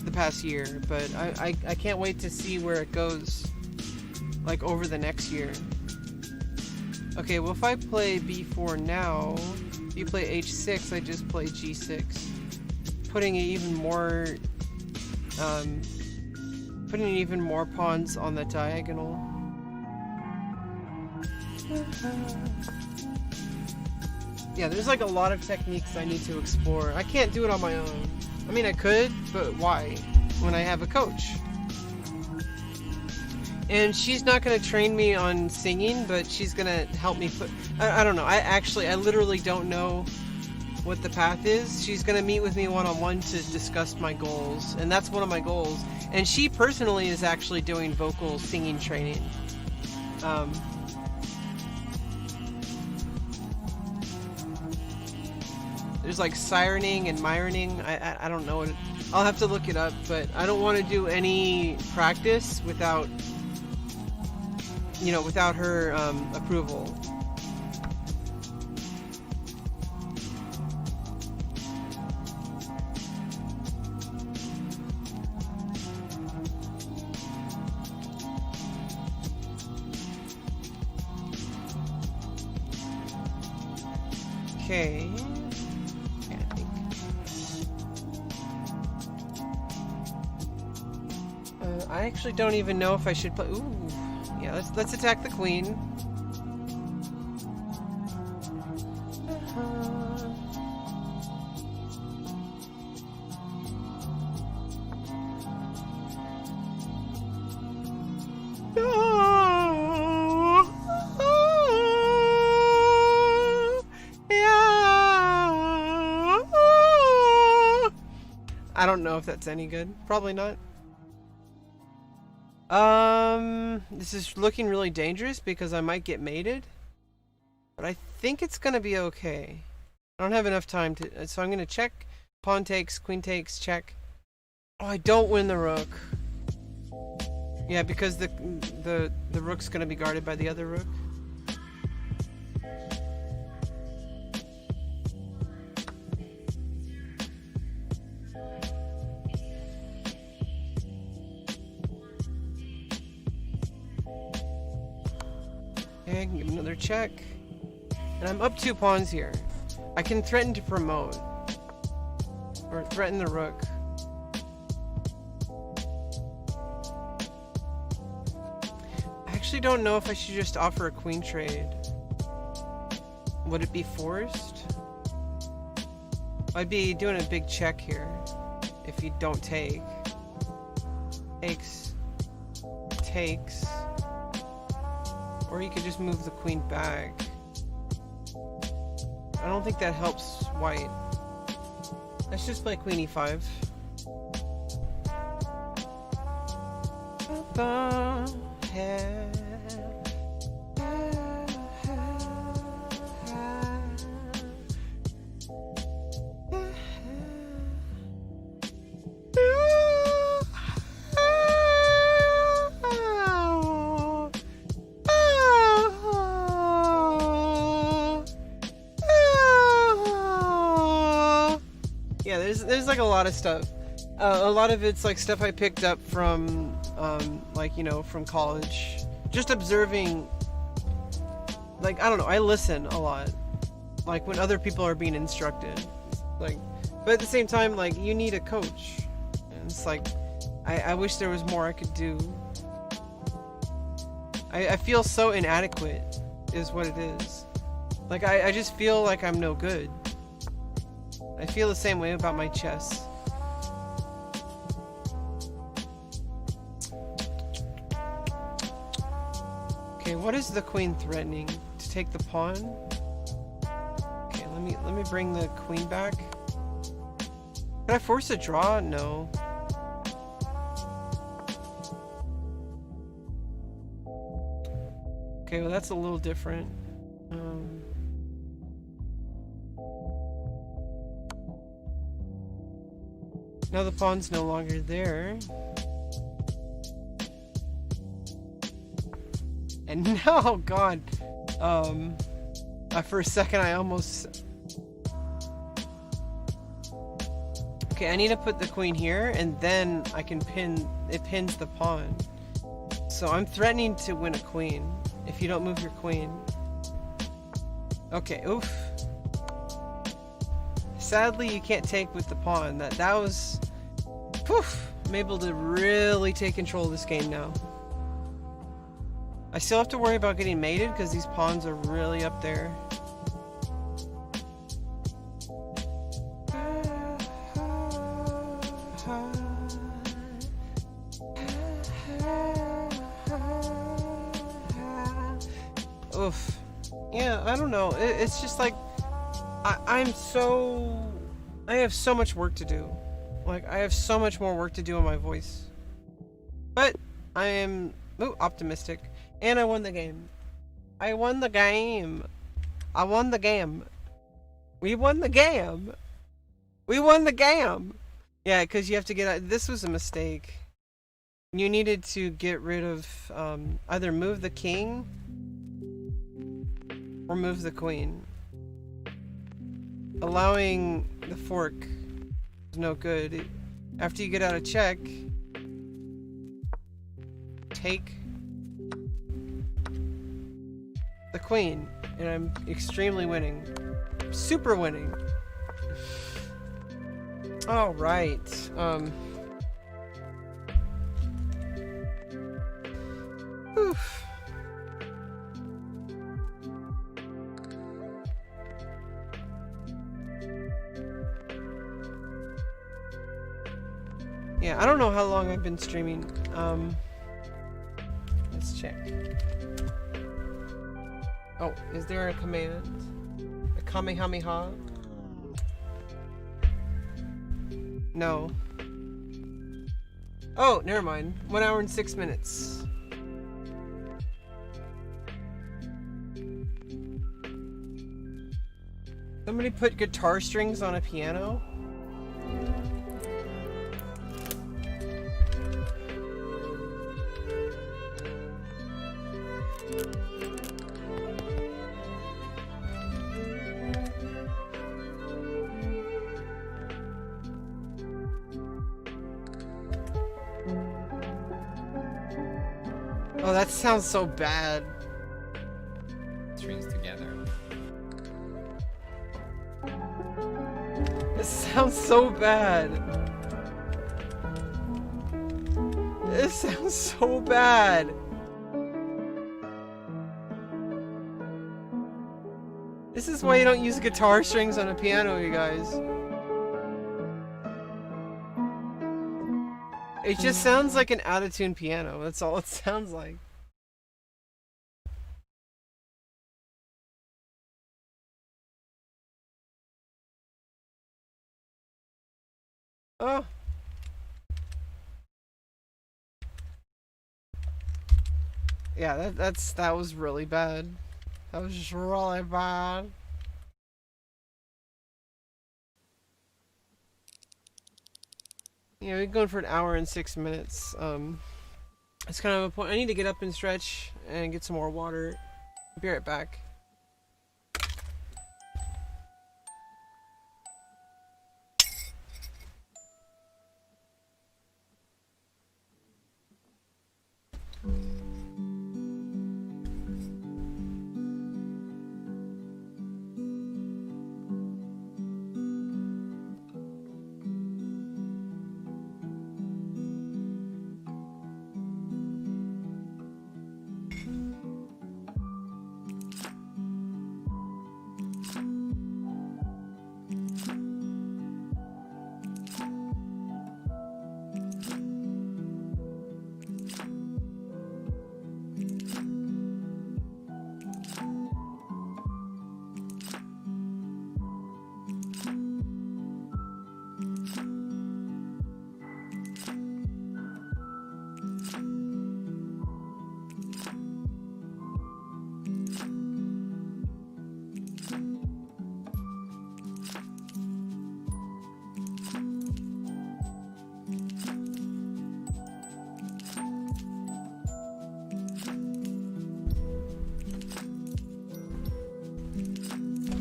the past year, but I can't wait to see where it goes, like, over the next year. Okay, well, if I play b4 now, if you play h6, I just play g6, putting even more pawns on the diagonal. Yeah, there's like a lot of techniques I need to explore. I can't do it on my own. I mean, I could, but why? When I have a coach. And she's not going to train me on singing, but she's going to help me put... I don't know. I literally don't know what the path is. She's going to meet with me one-on-one to discuss my goals, and that's one of my goals. And she personally is actually doing vocal singing training. There's like sirening and myroning. I don't know what I'll have to look it up, but I don't want to do any practice without her approval. Okay. I actually don't even know if I should play. Ooh, yeah. Let's attack the queen. I don't know if that's any good. Probably not. This is looking really dangerous because I might get mated. But I think it's gonna be okay. I don't have enough time to, so I'm gonna check. Pawn takes, queen takes, check. Oh, I don't win the rook. Yeah, because the rook's gonna be guarded by the other rook. Okay, give another check. And I'm up 2 pawns here. I can threaten to promote. Or threaten the rook. I actually don't know if I should just offer a queen trade. Would it be forced? I'd be doing a big check here. If you don't take. Takes. Takes. Or you could just move the queen back. I don't think that helps white. Let's just play queen e5. Yeah, there's like a lot of stuff. A lot of it's like stuff I picked up from, like, you know, from college. Just observing, like, I don't know, I listen a lot. Like, when other people are being instructed. Like, but at the same time, like, you need a coach. And it's like, I wish there was more I could do. I feel so inadequate, is what it is. Like, I just feel like I'm no good. I feel the same way about my chess. Okay, what is the queen threatening? To take the pawn? Okay, let me bring the queen back. Can I force a draw? No. Okay, well that's a little different. Now the pawn's no longer there. And now, oh god, for a second I almost... Okay, I need to put the queen here, and then I can it pins the pawn. So I'm threatening to win a queen, if you don't move your queen. Okay, oof. Sadly, you can't take with the pawn. That was... Poof! I'm able to really take control of this game now. I still have to worry about getting mated because these pawns are really up there. Oof. Yeah, I don't know. It's just like... I have so much work to do. Like, I have so much more work to do on my voice. But I am optimistic. And I won the game. I won the game. I won the game. We won the game. We won the game. Yeah, because you have to get out. This was a mistake. You needed to get rid of either move the king or move the queen. Allowing the fork is no good. After you get out of check, take the queen, and I'm extremely winning. Super winning. All right. Oof. Yeah, I don't know how long I've been streaming. Let's check. Oh, is there a command? A Kamehameha? No. Oh, never mind. 1 hour and 6 minutes. Somebody put guitar strings on a piano? Oh, that sounds so bad. Strings together. This sounds so bad. This sounds so bad. This is why you don't use guitar strings on a piano, you guys. It just sounds like an out-of-tune piano. That's all it sounds like. Oh. Yeah, that was really bad. That was just really bad. Yeah, we're going for 1 hour and 6 minutes. It's kind of a point. I need to get up and stretch and get some more water. Be right back.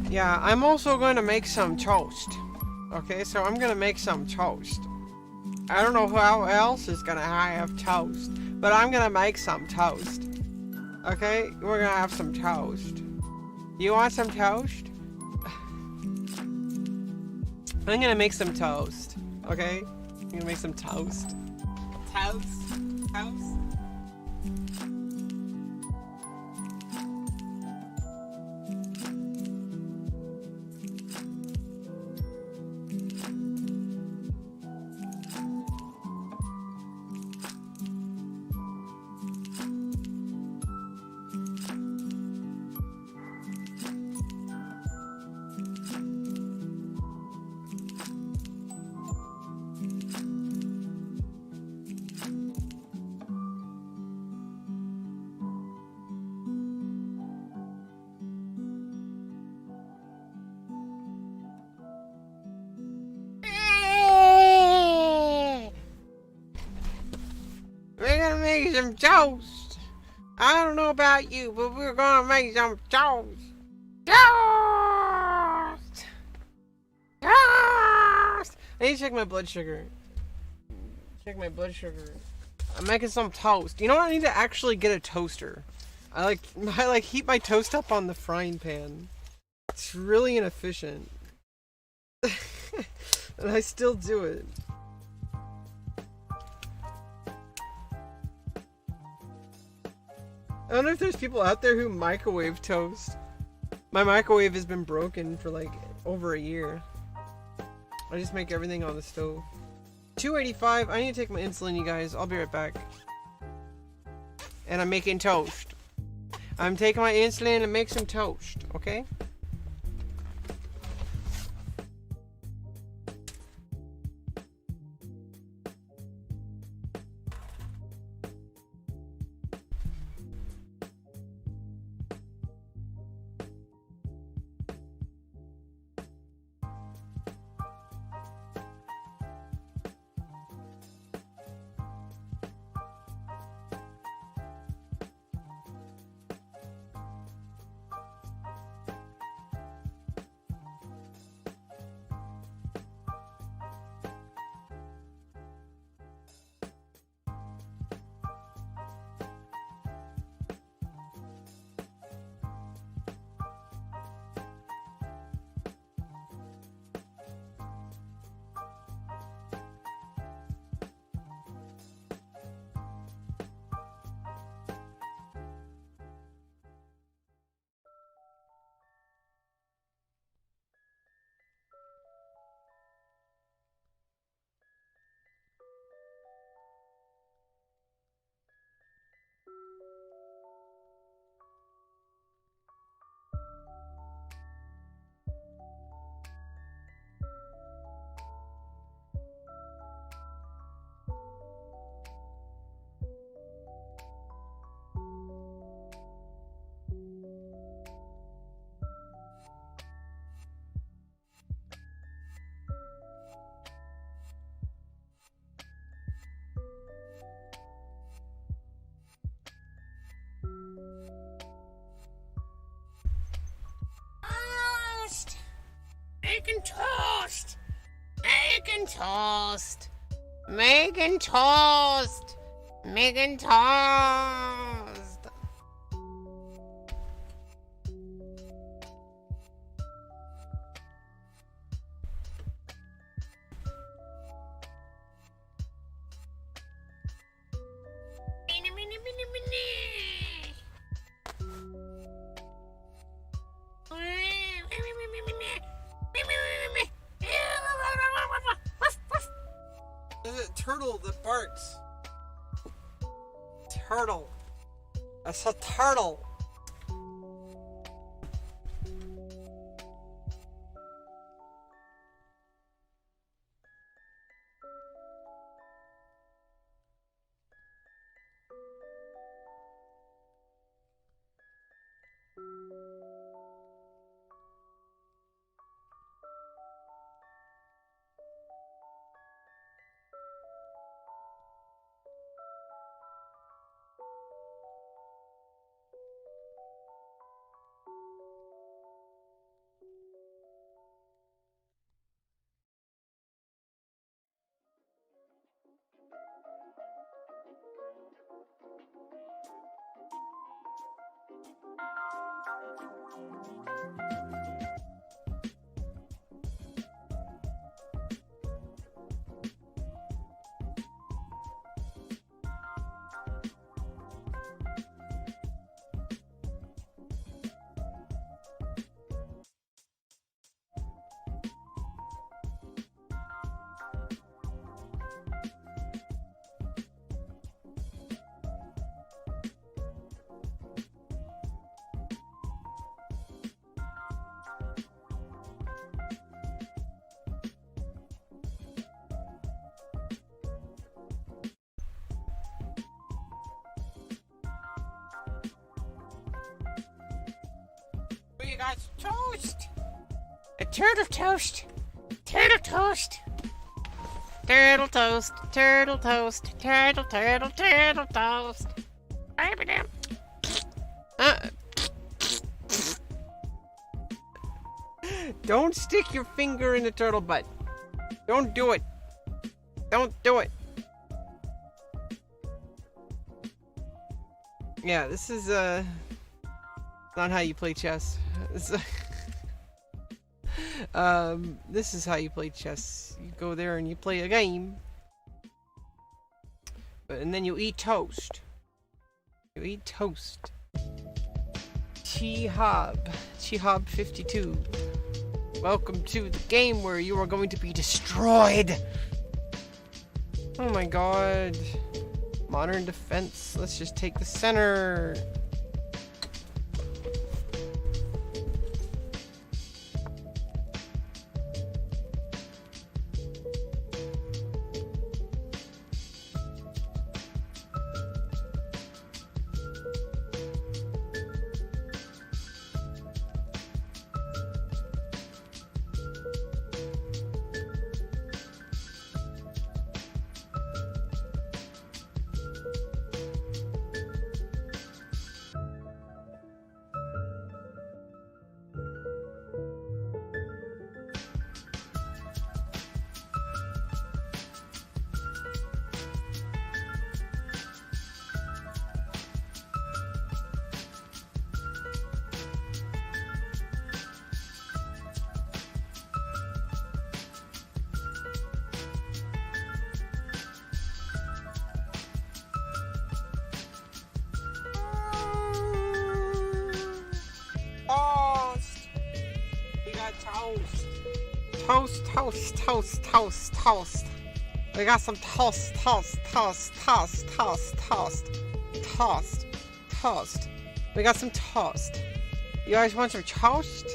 Yeah, I'm also going to make some toast. Okay, so I'm going to make some toast. I don't know who else is going to have toast, but I'm going to make some toast. Okay, we're going to have some toast. You want some toast? I'm going to make some toast. Okay? I'm going to make some toast. Toast. Toast. We're gonna make some toast. I don't know about you, but we're gonna make some toast. Toast! Toast! I need to check my blood sugar. Check my blood sugar. I'm making some toast. You know what? I need to actually get a toaster. I like heat my toast up on the frying pan. It's really inefficient. And I still do it. I wonder if there's people out there who microwave toast. My microwave has been broken for like over a year. I just make everything on the stove. 285. I need to take my insulin, you guys. I'll be right back. And I'm making toast. I'm taking my insulin and make some toast, okay? Making toast! Making toast! Making toast! Making toast! There's a turtle that barks. Turtle. That's a turtle. You got toast. A turtle toast. Turtle toast. Turtle toast. Turtle toast. Turtle toast. Don't stick your finger in the turtle butt. Don't do it. Don't do it. Yeah, this is not how you play chess. This is how you play chess. You go there and you play a game, and then you eat toast. You eat toast. T-Hob 52. Welcome to the game where you are going to be destroyed. Oh my god. Modern defense. Let's just take the center. Toast. We got some toast. We got some toast. You guys want some toast?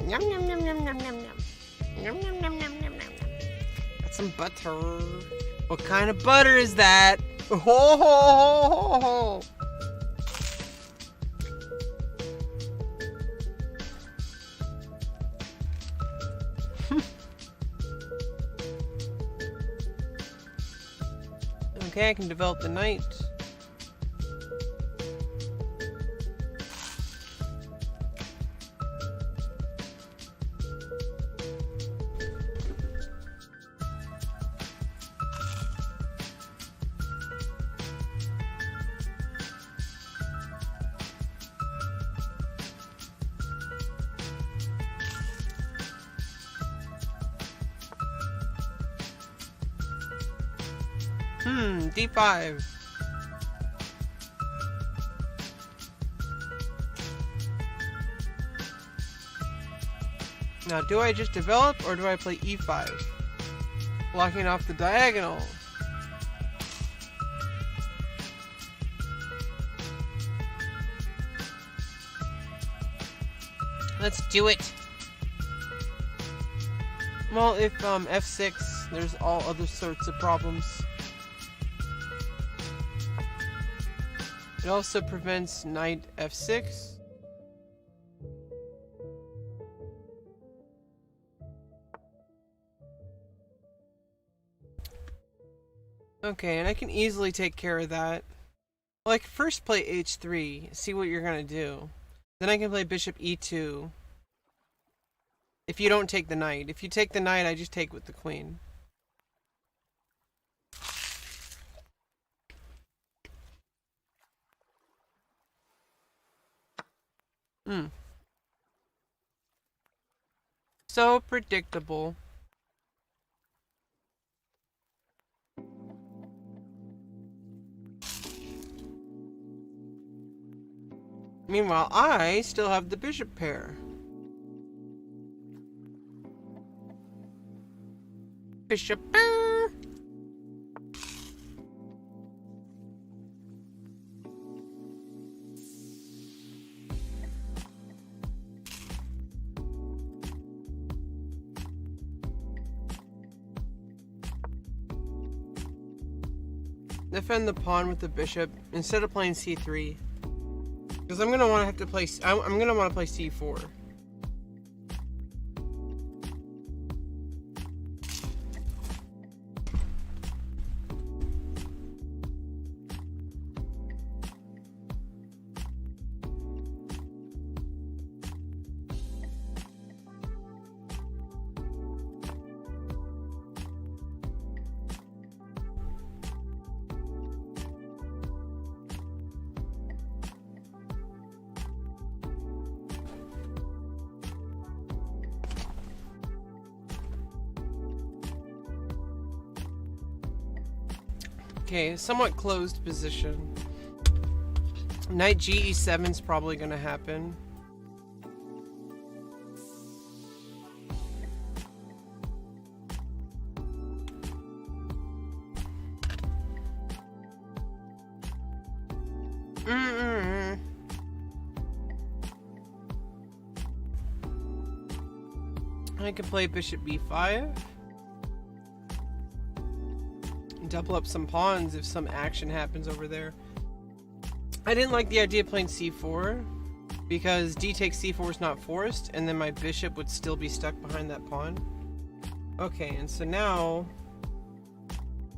Yum yum yum yum yum yum yum. Yum yum yum yum yum yum. Got some butter. What kind of butter is that? Ho ho ho ho ho. Okay, I can develop the knight. D5. Now, do I just develop or do I play E5? Blocking off the diagonal. Let's do it. Well, if F6, there's all other sorts of problems. It also prevents knight F6. Okay, and I can easily take care of that. Well, I can first play H3, see what you're gonna do. Then I can play bishop E2. If you don't take the knight. If you take the knight, I just take with the queen. So predictable. Meanwhile, I still have the bishop pair. Bishop pair. Defend the pawn with the bishop instead of playing c3, because I'm gonna want to have to play. I'm gonna want to play c4. Okay, somewhat closed position. Knight GE7 is probably gonna happen. I could play bishop b5. Double up some pawns if some action happens over there. I didn't like the idea of playing c4 because d takes c4 is not forced, and then my bishop would still be stuck behind that pawn. Okay, and so now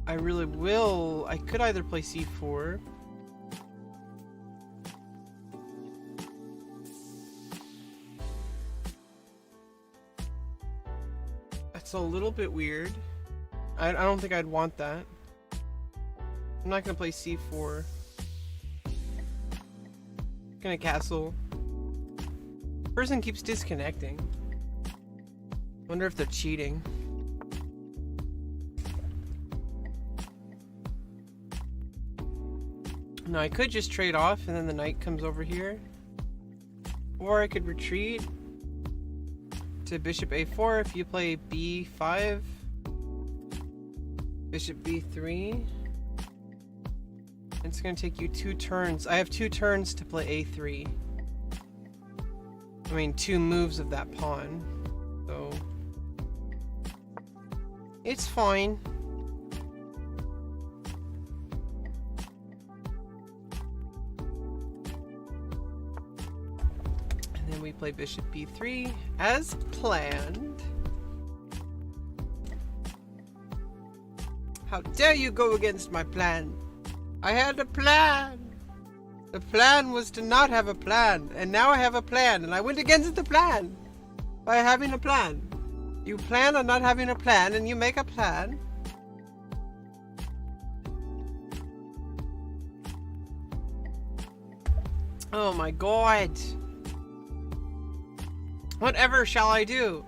I could either play c4. That's a little bit weird. I don't think I'd want that. I'm not gonna play c4. Gonna castle. Person keeps disconnecting. Wonder if they're cheating. No, I could just trade off and then the knight comes over here. Or I could retreat to bishop a4 if you play b5. Bishop b3. It's gonna take you 2 turns. I have 2 turns to play a3. I mean, 2 moves of that pawn. So it's fine. And then we play bishop b3 as planned. How dare you go against my plan? I had a plan. The plan was to not have a plan, and now I have a plan, and I went against the plan by having a plan. You plan on not having a plan, and you make a plan. Oh my god. Whatever shall I do?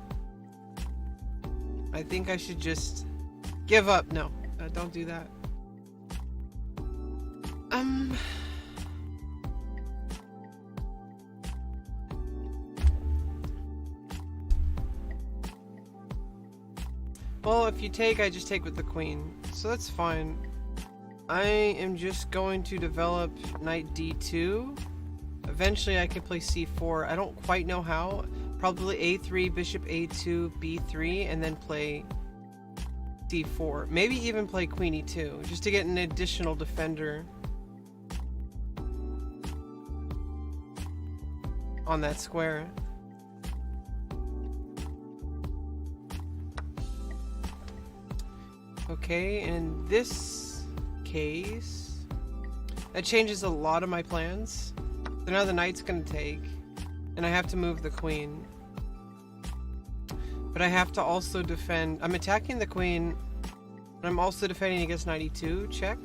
I think I should just give up. No, don't do that. Well, if you take, I just take with the queen, so that's fine. I am just going to develop knight d2. Eventually I can play c4. I don't quite know how. Probably a3, bishop a2, b3, and then play c4. Maybe even play queen e2, just to get an additional defender on that square. Okay, in this case, that changes a lot of my plans. So now the knight's gonna take, and I have to move the queen. But I have to also defend. I'm attacking the queen, and I'm also defending against knight e2. Check.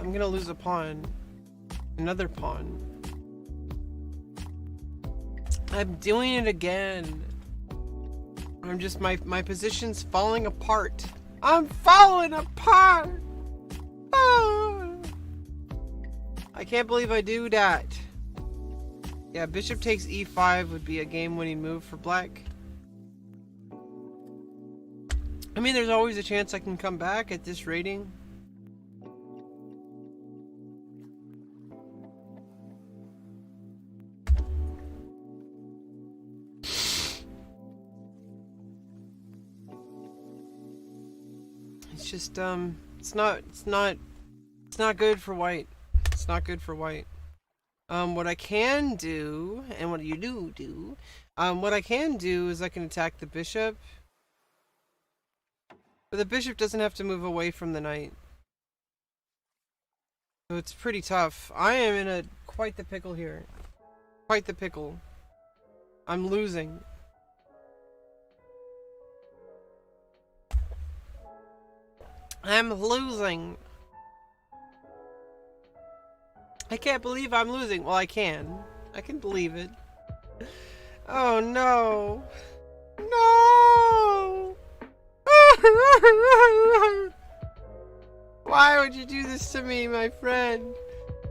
I'm gonna lose a pawn. Another pawn. I'm doing it again. I'm just, my position's falling apart. I'm falling apart! Ah! I can't believe I do that. Yeah, bishop takes e5 would be a game-winning move for black. I mean, there's always a chance I can come back at this rating. It's just it's not good for white. It's not good for white. What I can do, and what you do, what I can do is I can attack the bishop. But the bishop doesn't have to move away from the knight. So it's pretty tough. I am in quite the pickle here. Quite the pickle. I'm losing. I'm losing. I can't believe I'm losing. Well, I can. I can believe it. Oh no. No! Why would you do this to me, my friend?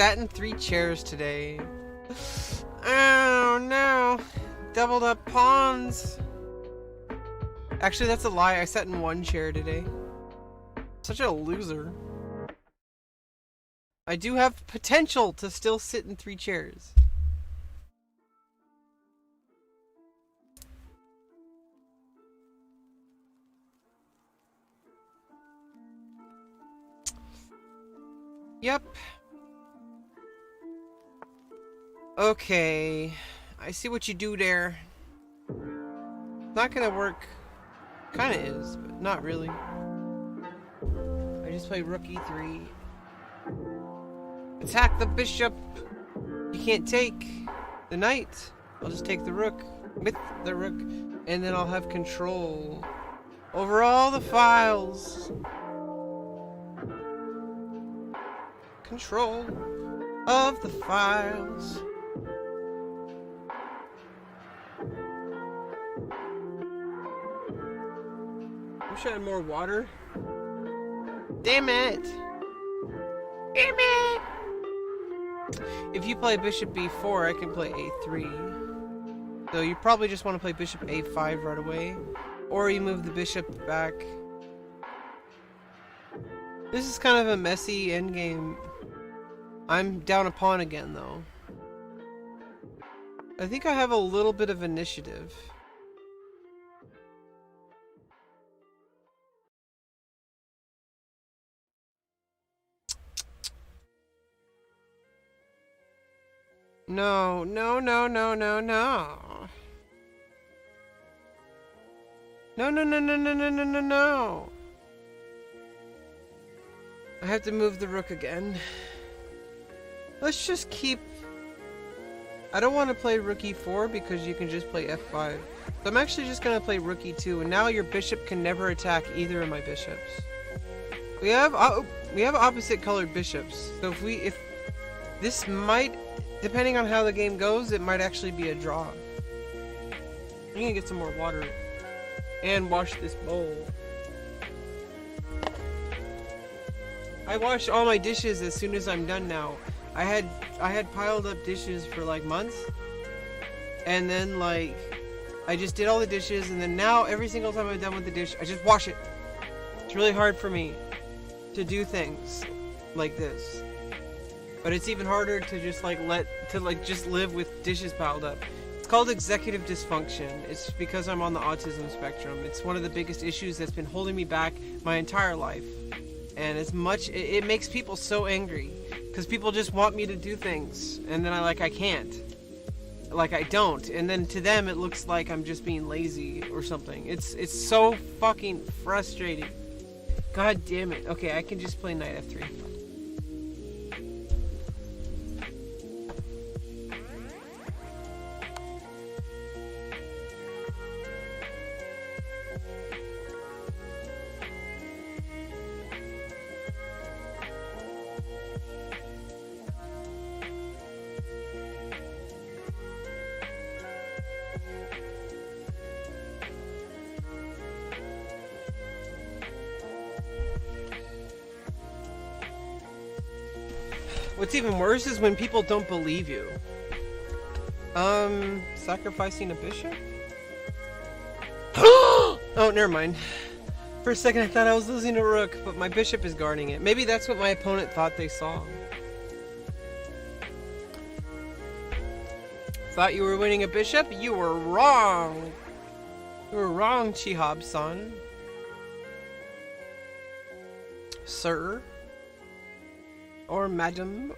sat in 3 chairs today. Oh no. Doubled up pawns. Actually, that's a lie. I sat in 1 chair today. Such a loser. I do have potential to still sit in 3 chairs. Yep. Okay. I see what you do there. Not gonna work. Kinda is, but not really. I just play rook e3. Attack the bishop! You can't take the knight. I'll just take the rook with the rook, and then I'll have control over all the files. Control of the files. Wish I had more water. Damn it! Damn it! If you play bishop b4, I can play a3. So you probably just want to play bishop a5 right away. Or you move the bishop back. This is kind of a messy endgame. I'm down a pawn again, though. I think I have a little bit of initiative. No, no, no, no, no, no. No, no, no, no, no, no, no, no, no. I have to move the rook again. Let's just keep... I don't want to play rook e4 because you can just play f5. So I'm actually just going to play rook e2, and now your bishop can never attack either of my bishops. We have opposite colored bishops. So if this might, depending on how the game goes, it might actually be a draw. I'm going to get some more water and wash this bowl. I wash all my dishes as soon as I'm done now. I had piled up dishes for like months, and then like I just did all the dishes, and then now every single time I'm done with the dish, I just wash it. It's really hard for me to do things like this, but it's even harder to just just live with dishes piled up. It's called executive dysfunction. It's because I'm on the autism spectrum. It's one of the biggest issues that's been holding me back my entire life. And it makes people so angry because people just want me to do things, and then I can't, I don't, and then to them it looks like I'm just being lazy or something. It's so fucking frustrating. God damn it. Okay, I can just play knight f3. What's even worse is when people don't believe you. Sacrificing a bishop? Oh, never mind. For a second I thought I was losing a rook, but my bishop is guarding it. Maybe that's what my opponent thought they saw. Thought you were winning a bishop? You were wrong! You were wrong, Chihab-san. Sir? Or madam,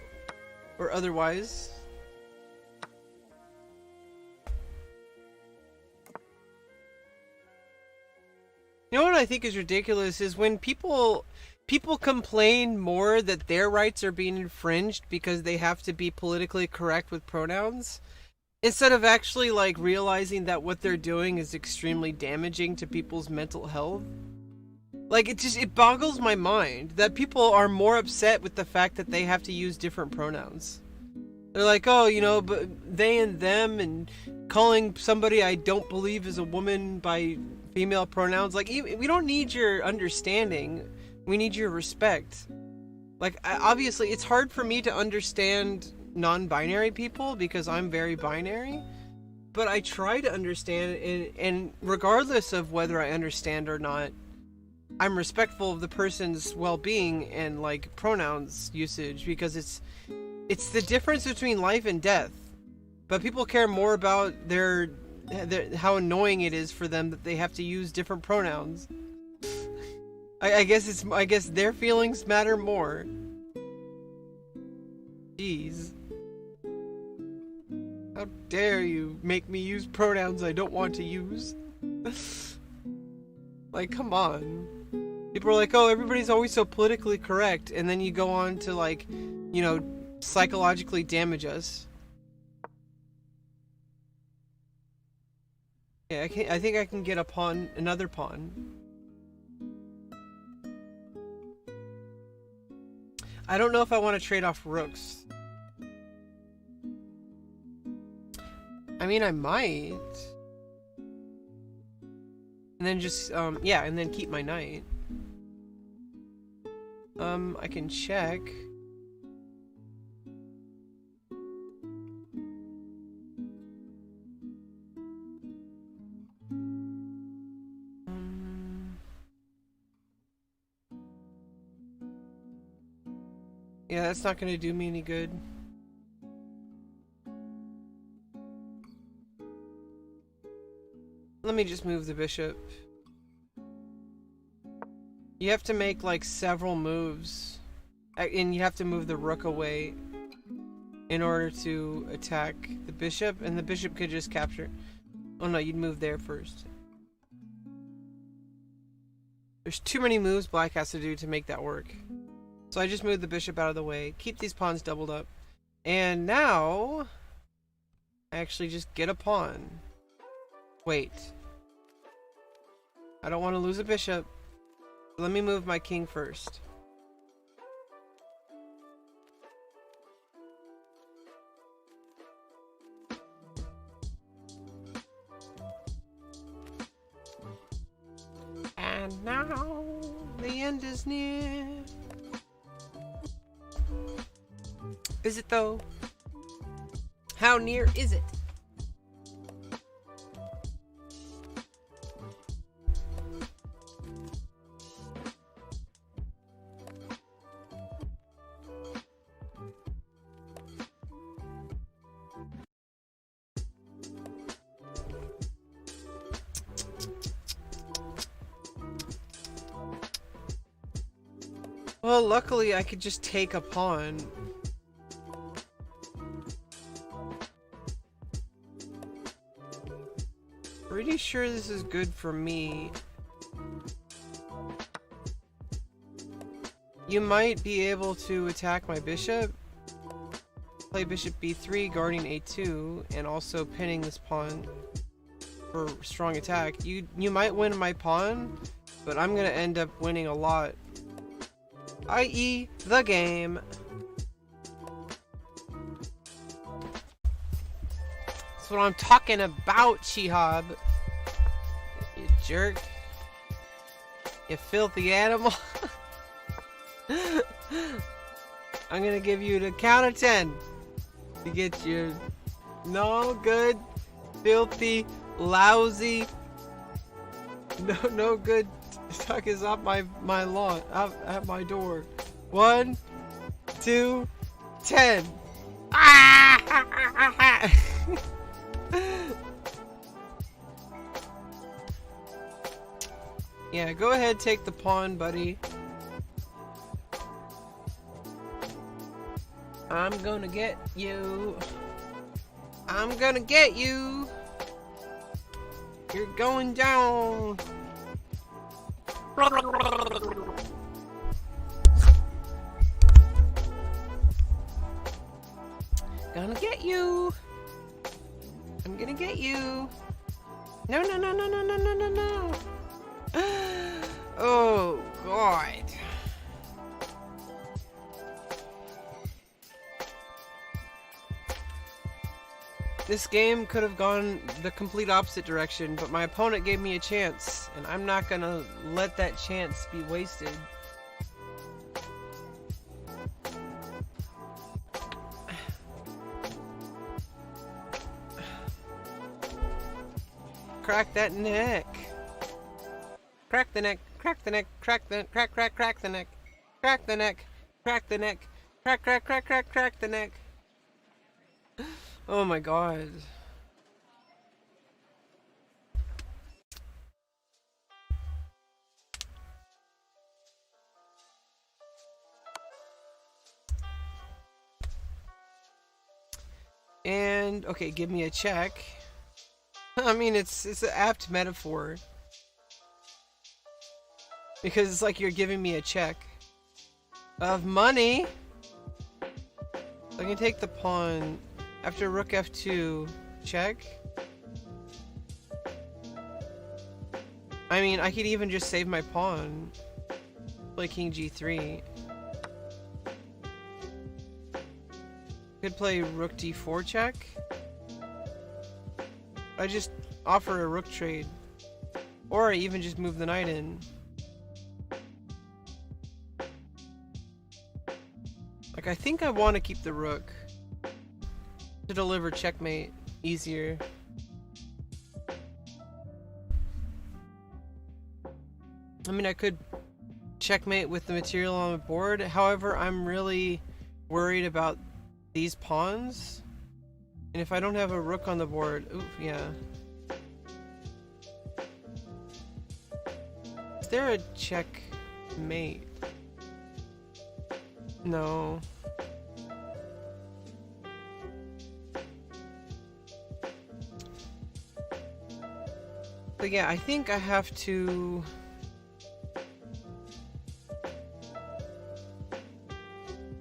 or otherwise. You know what I think is ridiculous is when people complain more that their rights are being infringed because they have to be politically correct with pronouns, instead of actually realizing that what they're doing is extremely damaging to people's mental health. It boggles my mind that people are more upset with the fact that they have to use different pronouns. They're like, oh, but they and them, and calling somebody I don't believe is a woman by female pronouns. We don't need your understanding. We need your respect. Like, obviously, it's hard for me to understand non-binary people because I'm very binary. But I try to understand, and regardless of whether I understand or not, I'm respectful of the person's well-being and like pronouns usage, because it's the difference between life and death. But people care more about their how annoying it is for them that they have to use different pronouns. I guess their feelings matter more. Jeez. How dare you make me use pronouns I don't want to use? Like, come on. People are like, oh, everybody's always so politically correct, and then you go on to, like, you know, psychologically damage us. Yeah, I think I can get a pawn, another pawn. I don't know if I want to trade off rooks. I mean, I might. And then just, yeah, and then keep my knight. I can check. Yeah, that's not gonna do me any good. Let me just move the bishop. You have to make like several moves, and you have to move the rook away in order to attack the bishop, and the bishop could just capture. Oh no, you'd move there first. There's too many moves black has to do to make that work. So I just moved the bishop out of the way, keep these pawns doubled up, and now I actually just get a pawn. Wait. I don't want to lose a bishop. Let me move my king first. And now the end is near. Is it though? How near is it? Well, luckily I could just take a pawn. Pretty sure this is good for me. You might be able to attack my bishop. Play bishop b3, guarding a2, and also pinning this pawn for strong attack. You might win my pawn, but I'm gonna end up winning a lot. I.e. the game. That's what I'm talking about, Shihab. You jerk. You filthy animal. I'm gonna give you the count of 10 to get your no good, filthy, lousy, no good tuck is off my lawn, at my door. 1, 2, 10. Yeah, go ahead, take the pawn, buddy. I'm gonna get you. I'm gonna get you. You're going down. Gonna get you. I'm gonna get you. No, no, no, no, no, no, no, no, no. Oh, God. This game could have gone the complete opposite direction, but my opponent gave me a chance, and I'm not gonna let that chance be wasted. crack that neck. Crack the neck, crack the neck, crack the crack the neck. Crack the neck, crack the neck, crack the neck. Oh my god. And okay, give me a check. I mean, it's an apt metaphor. Because it's like you're giving me a check of money. I can take the pawn after rook f2, check. I mean, I could even just save my pawn. Play king g3. Could play rook d4 check. I just offer a rook trade. Or I even just move the knight in. Like, I think I want to keep the rook to deliver checkmate easier. I mean, I could checkmate with the material on the board. However, I'm really worried about these pawns. And if I don't have a rook on the board, oof, yeah. Is there a checkmate? No. But yeah, I think I have to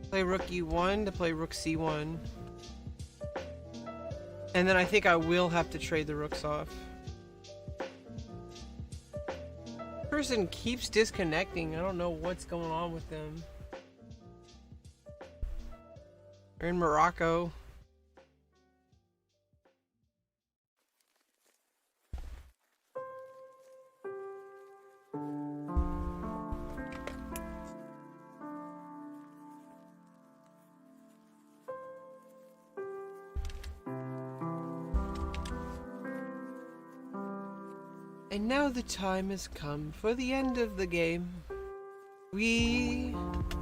play rook e1 to play rook c1. And then I think I will have to trade the rooks off. Person keeps disconnecting. I don't know what's going on with them. They're in Morocco. And now the time has come for the end of the game. We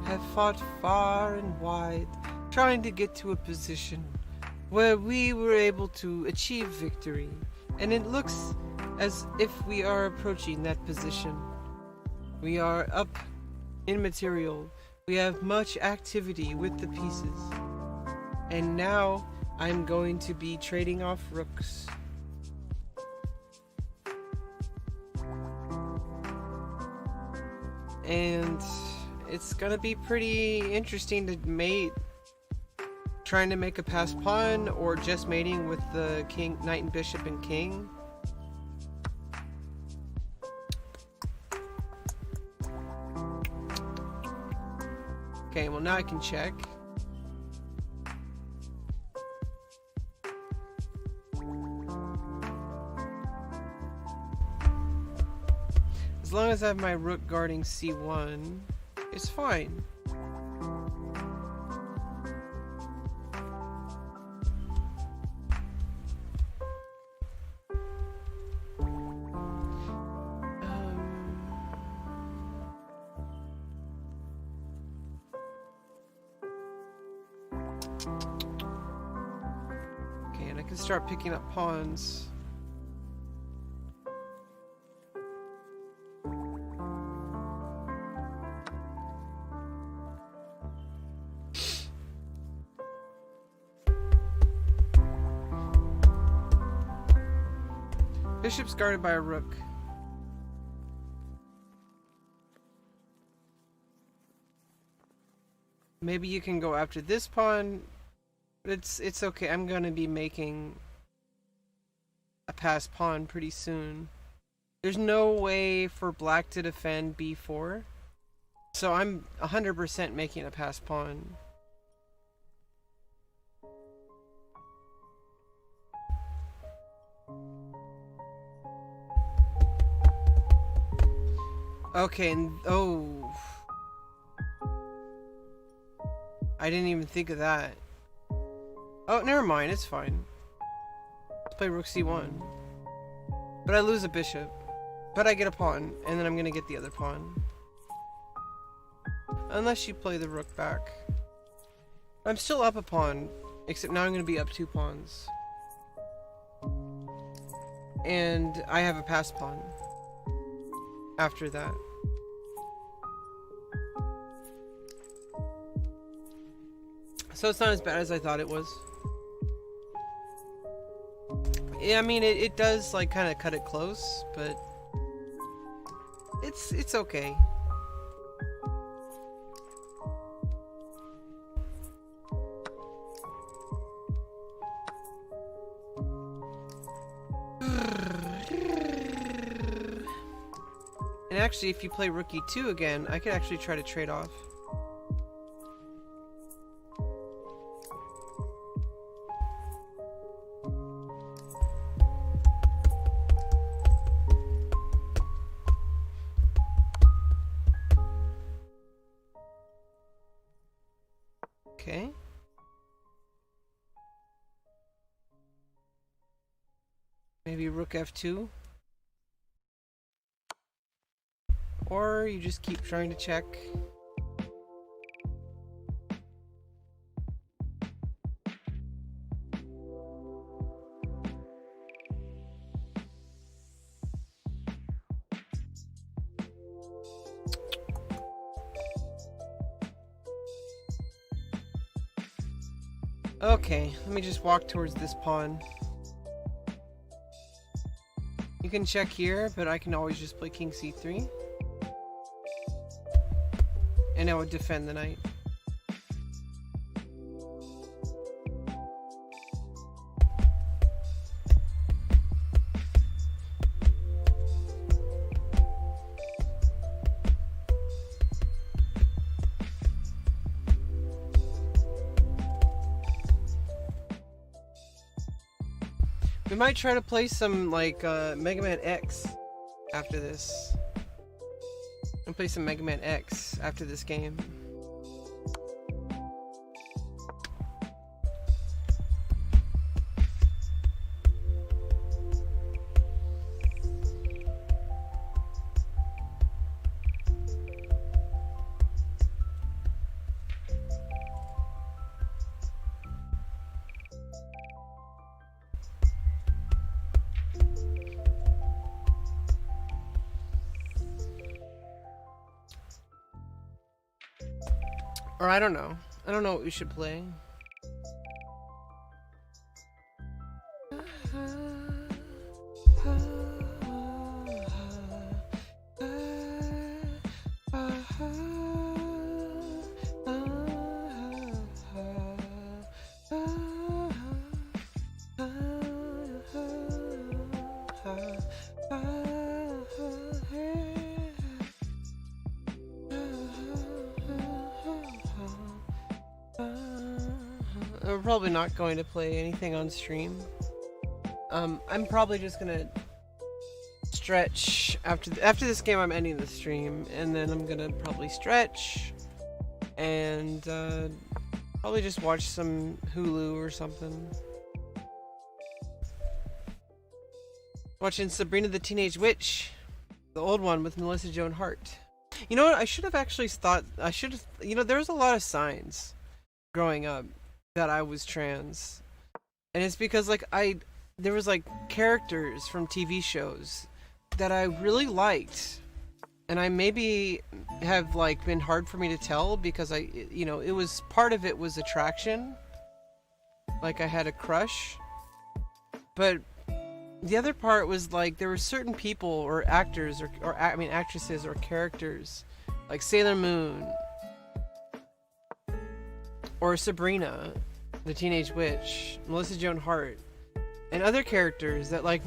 have fought far and wide, trying to get to a position where we were able to achieve victory. And it looks as if we are approaching that position. We are up in material. We have much activity with the pieces. And now I'm going to be trading off rooks. And it's gonna be pretty interesting to mate, trying to make a passed pawn or just mating with the king, knight and bishop and king. Okay, well now I can check. As long as I have my rook guarding c1, it's fine. Okay, and I can start picking up pawns. Bishop's guarded by a rook. Maybe you can go after this pawn, but it's okay. I'm gonna be making a passed pawn pretty soon. There's no way for black to defend b4, so I'm 100% making a passed pawn. Okay, and oh, I didn't even think of that. Oh, never mind, it's fine. Let's play rook c1. But I lose a bishop. But I get a pawn, and then I'm gonna get the other pawn. Unless you play the rook back. I'm still up a pawn, except now I'm gonna be up 2 pawns. And I have a pass pawn after that. So it's not as bad as I thought it was. Yeah, I mean, it does, like, kind of cut it close, but it's okay. And actually, if you play rook e2 again, I could actually try to trade off. Okay. Maybe rook f2. Or you just keep trying to check. Okay, let me just walk towards this pawn. You can check here, but I can always just play king c3. And I would defend the knight. We might try to play some, like, Mega Man X after this. And play some Mega Man X after this game. Or I don't know. I don't know what we should play. We're probably not going to play anything on stream. I'm probably just gonna stretch after this game. I'm ending the stream, and then I'm gonna probably stretch and probably just watch some Hulu or something. Watching Sabrina the Teenage Witch, the old one with Melissa Joan Hart. You know what? I should have actually thought. You know, there was a lot of signs growing up that I was trans, and it's because like there was like characters from TV shows that I really liked, and I maybe have like been hard for me to tell because you know, it was part of it was attraction, like I had a crush, but the other part was like there were certain people or actors or I mean actresses or characters like Sailor Moon or Sabrina the Teenage Witch, Melissa Joan Hart, and other characters that like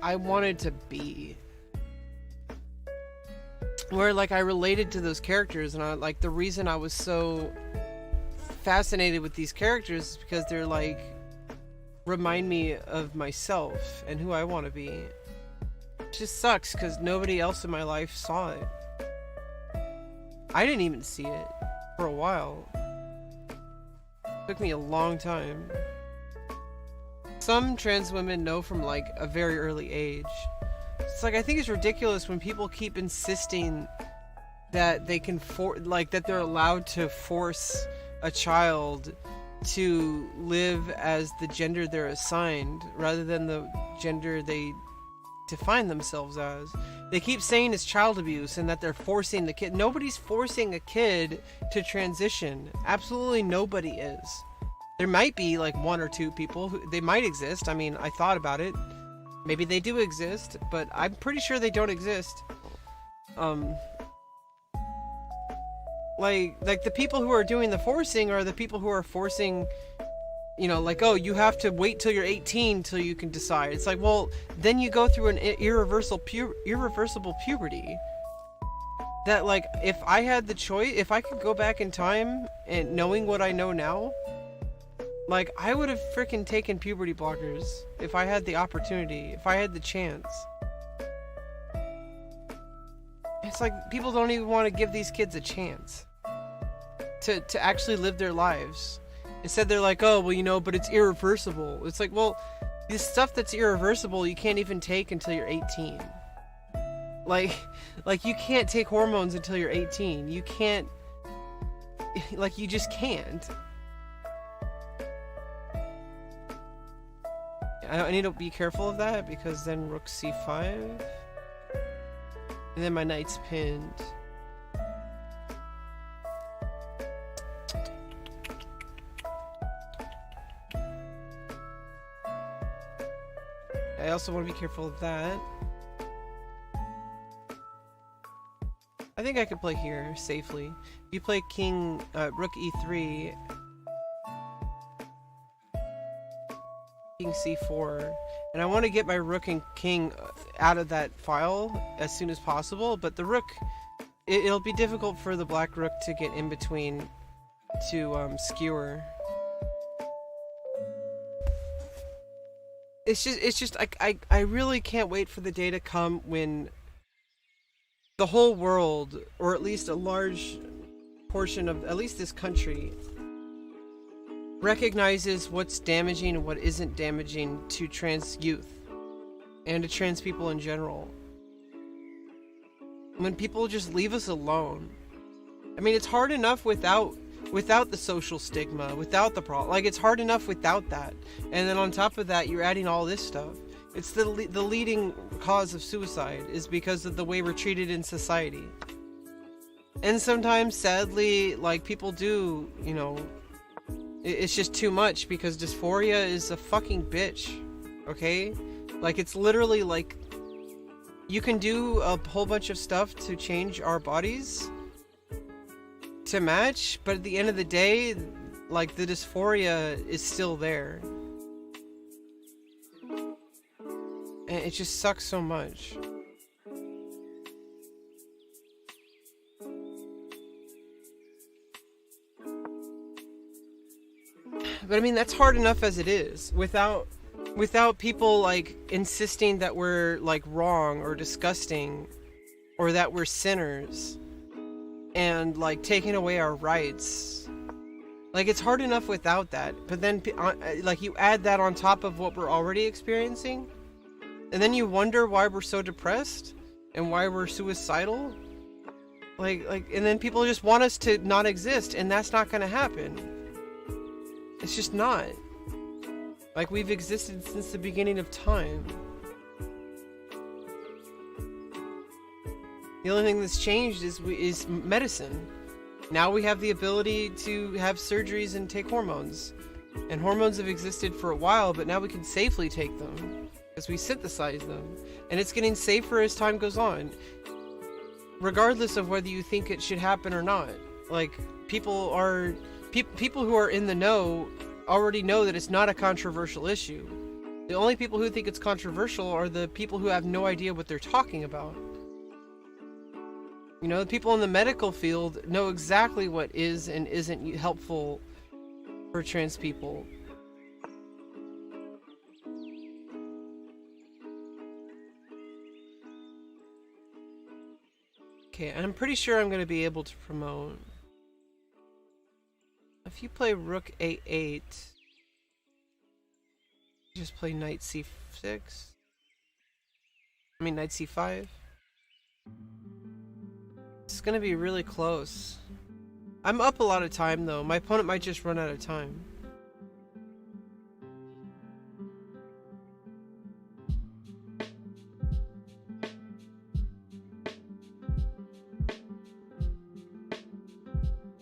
I wanted to be, where like I related to those characters, and I like the reason I was so fascinated with these characters is because they're like remind me of myself and who I want to be. It just sucks because nobody else in my life saw it. I didn't even see it for a while. It took me a long time. Some trans women know from like a very early age. It's like, I think it's ridiculous when people keep insisting that they can that they're allowed to force a child to live as the gender they're assigned rather than the gender they define themselves as. They keep saying it's child abuse and that they're forcing the kid. Nobody's forcing a kid to transition. Absolutely nobody is. There might be like one or two people who they might exist. I mean, I thought about it. Maybe they do exist, but I'm pretty sure they don't exist. Like the people who are doing the forcing are the people who are forcing, you know, like, oh, you have to wait till you're 18 till you can decide. It's like, well, then you go through an irreversible puberty. That, like, if I had the choice, if I could go back in time and knowing what I know now, like, I would have freaking taken puberty blockers if I had the opportunity, if I had the chance. It's like people don't even want to give these kids a chance to actually live their lives. Instead, they're like, oh, well, you know, but it's irreversible. It's like, well, this stuff that's irreversible, you can't even take until you're 18. Like you can't take hormones until you're 18. You can't, like, you just can't. I need to be careful of that because then rook c5. And then my knight's pinned. I also want to be careful of that. I think I could play here safely. If you play rook e3, king c4, and I want to get my rook and king out of that file as soon as possible, but the rook, it'll be difficult for the black rook to get in between to skewer. It's just I really can't wait for the day to come when the whole world, or at least a large portion of at least this country, recognizes what's damaging and what isn't damaging to trans youth and to trans people in general. When people just leave us alone. I mean, it's hard enough without the social stigma, without the problem. Like, it's hard enough without that. And then on top of that, you're adding all this stuff. It's the leading cause of suicide is because of the way we're treated in society. And sometimes, sadly, like, people do, you know, it's just too much because dysphoria is a fucking bitch, okay? Like, it's literally like, you can do a whole bunch of stuff to change our bodies to match, but at the end of the day, like, the dysphoria is still there. And it just sucks so much. But I mean, that's hard enough as it is, without people, like, insisting that we're, like, wrong or disgusting or that we're sinners and, like, taking away our rights. Like, it's hard enough without that, but then, like, you add that on top of what we're already experiencing, and then you wonder why we're so depressed and why we're suicidal. Like, and then people just want us to not exist, and that's not gonna happen. It's just not. Like, we've existed since the beginning of time. The only thing that's changed is medicine. Now we have the ability to have surgeries and take hormones. And hormones have existed for a while, but now we can safely take them because we synthesize them. And it's getting safer as time goes on, regardless of whether you think it should happen or not. Like, people who are in the know already know that it's not a controversial issue. The only people who think it's controversial are the people who have no idea what they're talking about. You know, the people in the medical field know exactly what is and isn't helpful for trans people. Okay, and I'm pretty sure I'm going to be able to promote. If you play rook a8, just play knight c6. I mean, knight c5. It's gonna be really close. I'm up a lot of time though. My opponent might just run out of time.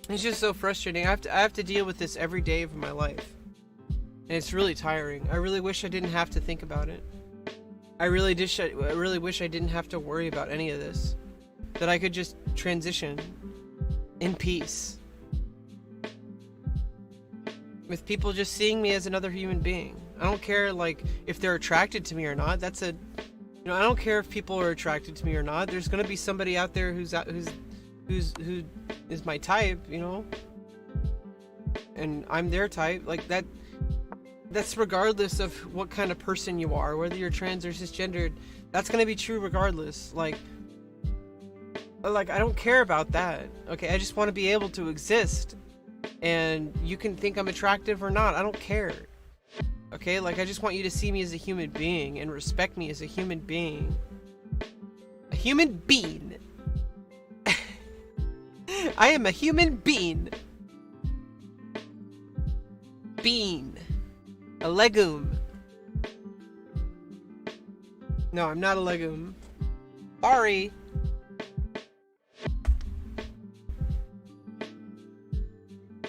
It's just so frustrating. I have to deal with this every day of my life. And it's really tiring. I really wish I didn't have to think about it. I really wish I didn't have to worry about any of this. That I could just transition in peace. With people just seeing me as another human being. I don't care like if they're attracted to me or not. That's a, you know, I don't care if people are attracted to me or not. There's gonna be somebody out there who is my type, you know, and I'm their type. Like that's regardless of what kind of person you are, whether you're trans or cisgendered. That's gonna be true regardless. Like I don't care about that. Okay, I just want to be able to exist, and you can think I'm attractive or not. I don't care. Okay, like I just want you to see me as a human being and respect me as a human being. A human being. I am a human being. Bean. A legume. No, I'm not a legume. Sorry.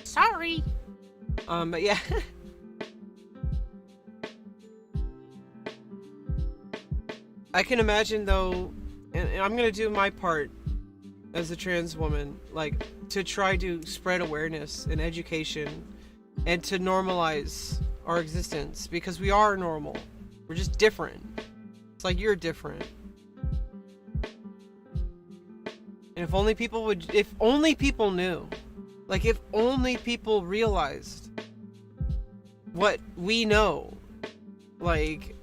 Sorry. But yeah. I can imagine though, and I'm gonna do my part as a trans woman, like to try to spread awareness and education and to normalize our existence, because we are normal. We're just different. It's like you're different. And if only people knew, like if only people realized what we know, like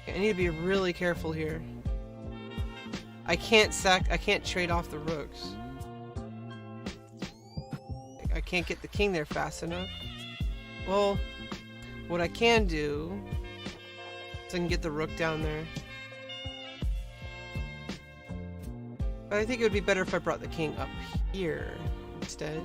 I need to be really careful here. I can't trade off the rooks. I can't get the king there fast enough. Well, what I can do is I can get the rook down there. But I think it would be better if I brought the king up here instead.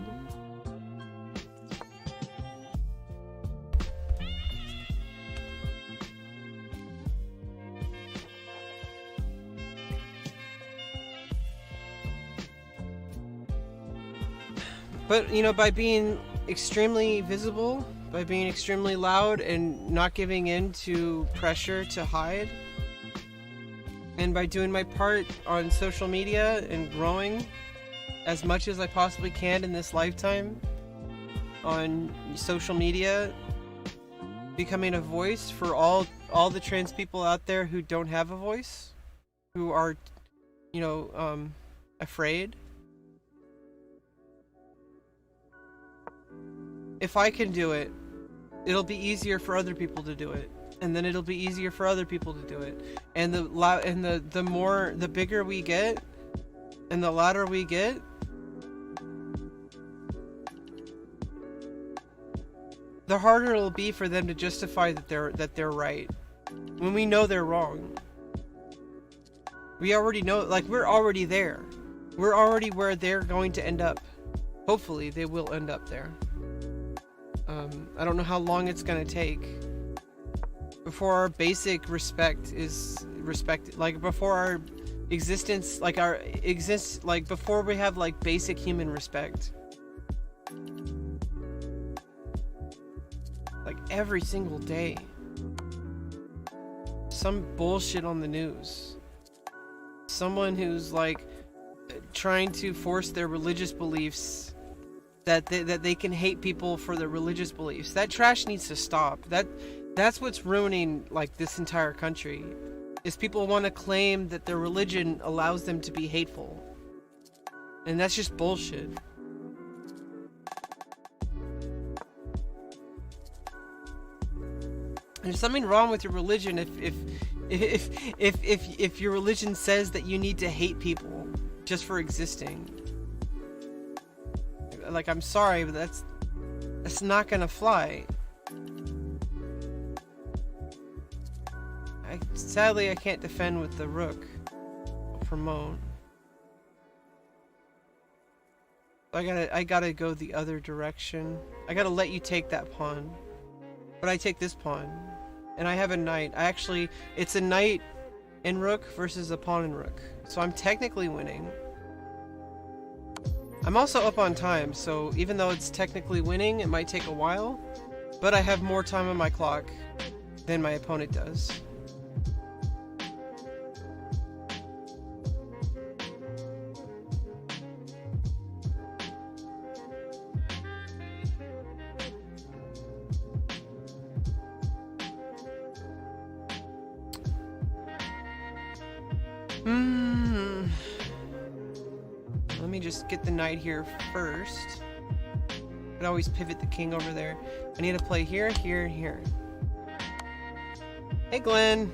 But, you know, by being extremely visible, by being extremely loud and not giving in to pressure to hide, and by doing my part on social media and growing as much as I possibly can in this lifetime on social media, becoming a voice for all the trans people out there who don't have a voice, who are, you know, afraid. If I can do it, it'll be easier for other people to do it, and then it'll be easier for other people to do it. And the bigger we get, and the louder we get, the harder it'll be for them to justify that they're right, when we know they're wrong. We already know, like we're already there. We're already where they're going to end up. Hopefully, they will end up there. I don't know how long it's gonna take before our basic respect is respected, like before our existence, like before we have like basic human respect. Like every single day, some bullshit on the news, someone who's like trying to force their religious beliefs, that they can hate people for their religious beliefs. That trash needs to stop. That's what's ruining like this entire country, is people want to claim that their religion allows them to be hateful, and that's just bullshit. There's something wrong with your religion if If your religion says that you need to hate people just for existing, like, I'm sorry, but that's not gonna fly. Sadly, I can't defend with the rook. I'll promote. I gotta go the other direction. I gotta let you take that pawn. But I take this pawn. And I have a knight. It's a knight in rook versus a pawn in rook. So I'm technically winning. I'm also up on time, so even though it's technically winning, it might take a while. But I have more time on my clock than my opponent does. Let me just get the knight here first. I could always pivot the king over there. I need to play here, here, here. Hey, Glenn.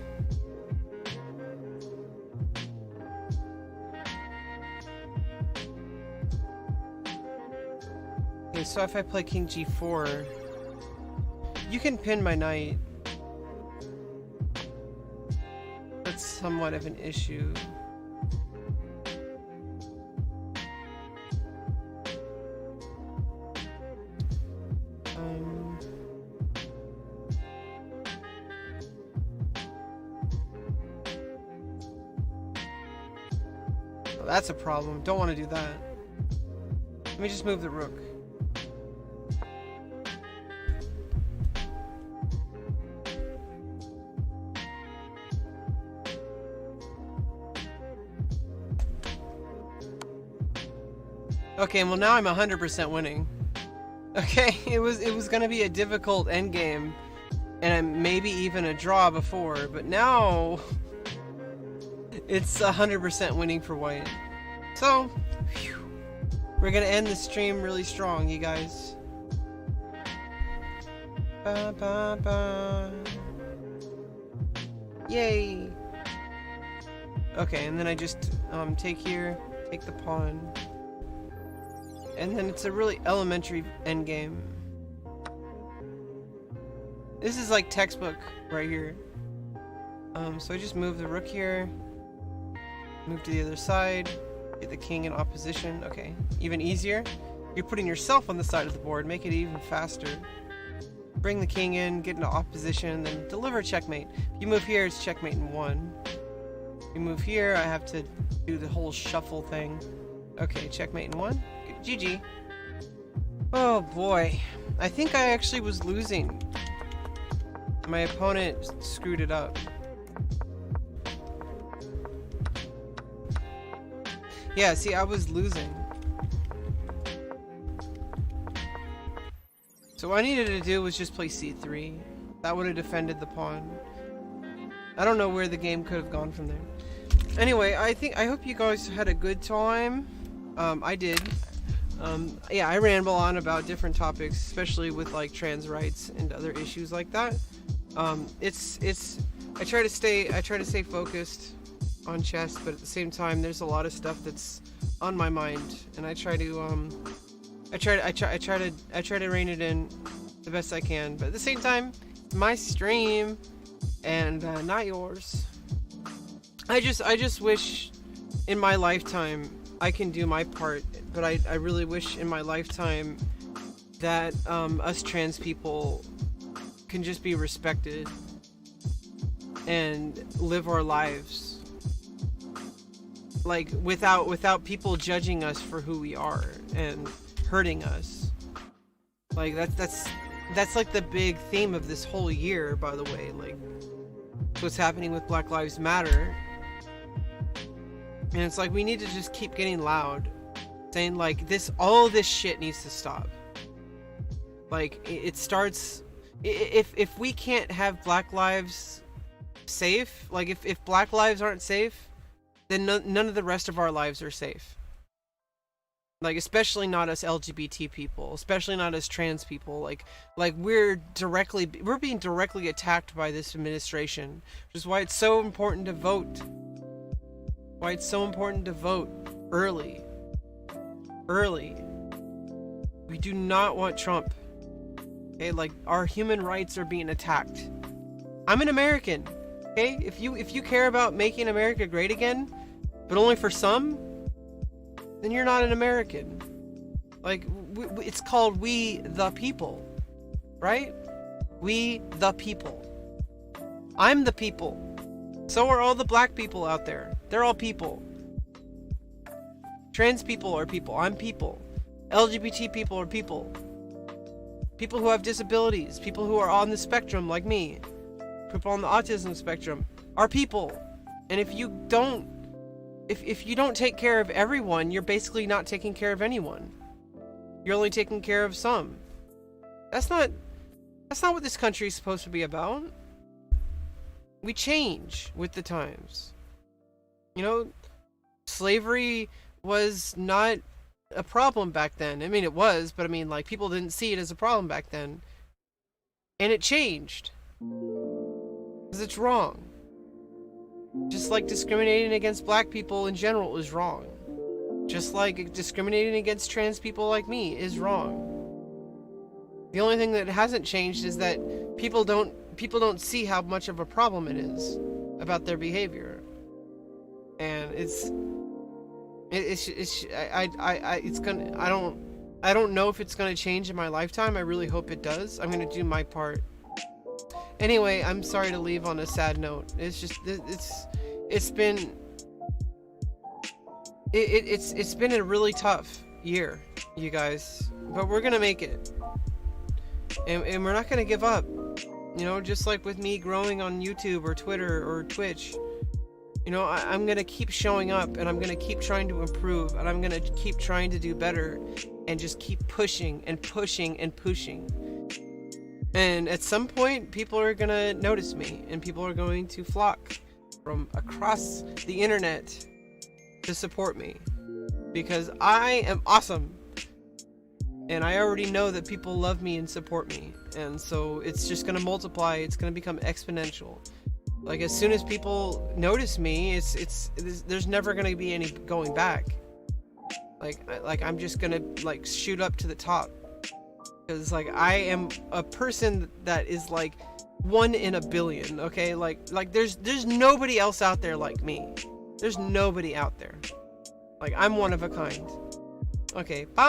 Okay, so if I play king g4, you can pin my knight. That's somewhat of an issue. That's a problem. Don't want to do that. Let me just move the rook. Okay, well now I'm 100% winning. Okay, it was gonna be a difficult endgame, and maybe even a draw before, but now it's 100% winning for white. So, whew, we're gonna end the stream really strong, you guys. Ba, ba, ba. Yay! Okay, and then I just take here, take the pawn. And then it's a really elementary endgame. This is like textbook right here. So I just move the rook here, move to the other side, get the king in opposition. Okay, even easier. You're putting yourself on the side of the board, make it even faster. Bring the king in, get into opposition, then deliver checkmate. If you move here, it's checkmate in one. If you move here, I have to do the whole shuffle thing. Okay, checkmate in one. GG. Oh boy. I think I actually was losing. My opponent screwed it up. Yeah, see, I was losing. So what I needed to do was just play c3. That would have defended the pawn. I don't know where the game could have gone from there. Anyway, I hope you guys had a good time. I did. Yeah, I ramble on about different topics, especially with like trans rights and other issues like that. I try to stay focused on chess, but at the same time, there's a lot of stuff that's on my mind, and I try to rein it in the best I can. But at the same time, it's my stream, and not yours. I just wish in my lifetime I can do my part, but I really wish in my lifetime that us trans people can just be respected and live our lives like without people judging us for who we are and hurting us. Like that's like the big theme of this whole year, by the way, like what's happening with Black Lives Matter. And it's like we need to just keep getting loud, saying like all this shit needs to stop. Like it starts if we can't have Black lives safe, like if Black lives aren't safe, then none of the rest of our lives are safe. Like, especially not us LGBT people, especially not us trans people. Like we're being directly attacked by this administration, which is why it's so important to vote. Why it's so important to vote early. We do not want Trump. Okay, like, our human rights are being attacked. I'm an American. Okay, if you care about making America great again, but only for some, then you're not an American. Like, it's called We the People, right? We the people. I'm the people. So are all the black people out there. They're all people. Trans people are people. I'm people. LGBT people are people. People who have disabilities, people who are on the spectrum like me, people on the autism spectrum are people. And if you don't take care of everyone, you're basically not taking care of anyone. You're only taking care of some. That's not what this country is supposed to be about. We change with the times. You know, slavery was not a problem back then. I mean, it was, but I mean, like, people didn't see it as a problem back then. And it changed. Because it's wrong. Just like discriminating against black people in general is wrong. Just like discriminating against trans people like me is wrong. The only thing that hasn't changed is that people don't see how much of a problem it is about their behavior. And I don't know if it's gonna change in my lifetime. I really hope it does. I'm gonna do my part. Anyway, I'm sorry to leave on a sad note. It's just it's been a really tough year, you guys. But we're gonna make it, and we're not gonna give up. You know, just like with me growing on YouTube or Twitter or Twitch. You know, I'm gonna keep showing up, and I'm gonna keep trying to improve, and I'm gonna keep trying to do better, and just keep pushing and pushing and pushing. And at some point, people are gonna notice me, and people are going to flock from across the internet to support me, because I am awesome, and I already know that people love me and support me, and so it's just gonna multiply. It's gonna become exponential. Like, as soon as people notice me, there's never gonna be any going back. Like I'm just gonna, like, shoot up to the top, because, like, I am a person that is like 1 in a billion. Okay, like there's nobody else out there like me. There's nobody out there. Like, I'm one of a kind. Okay, bye.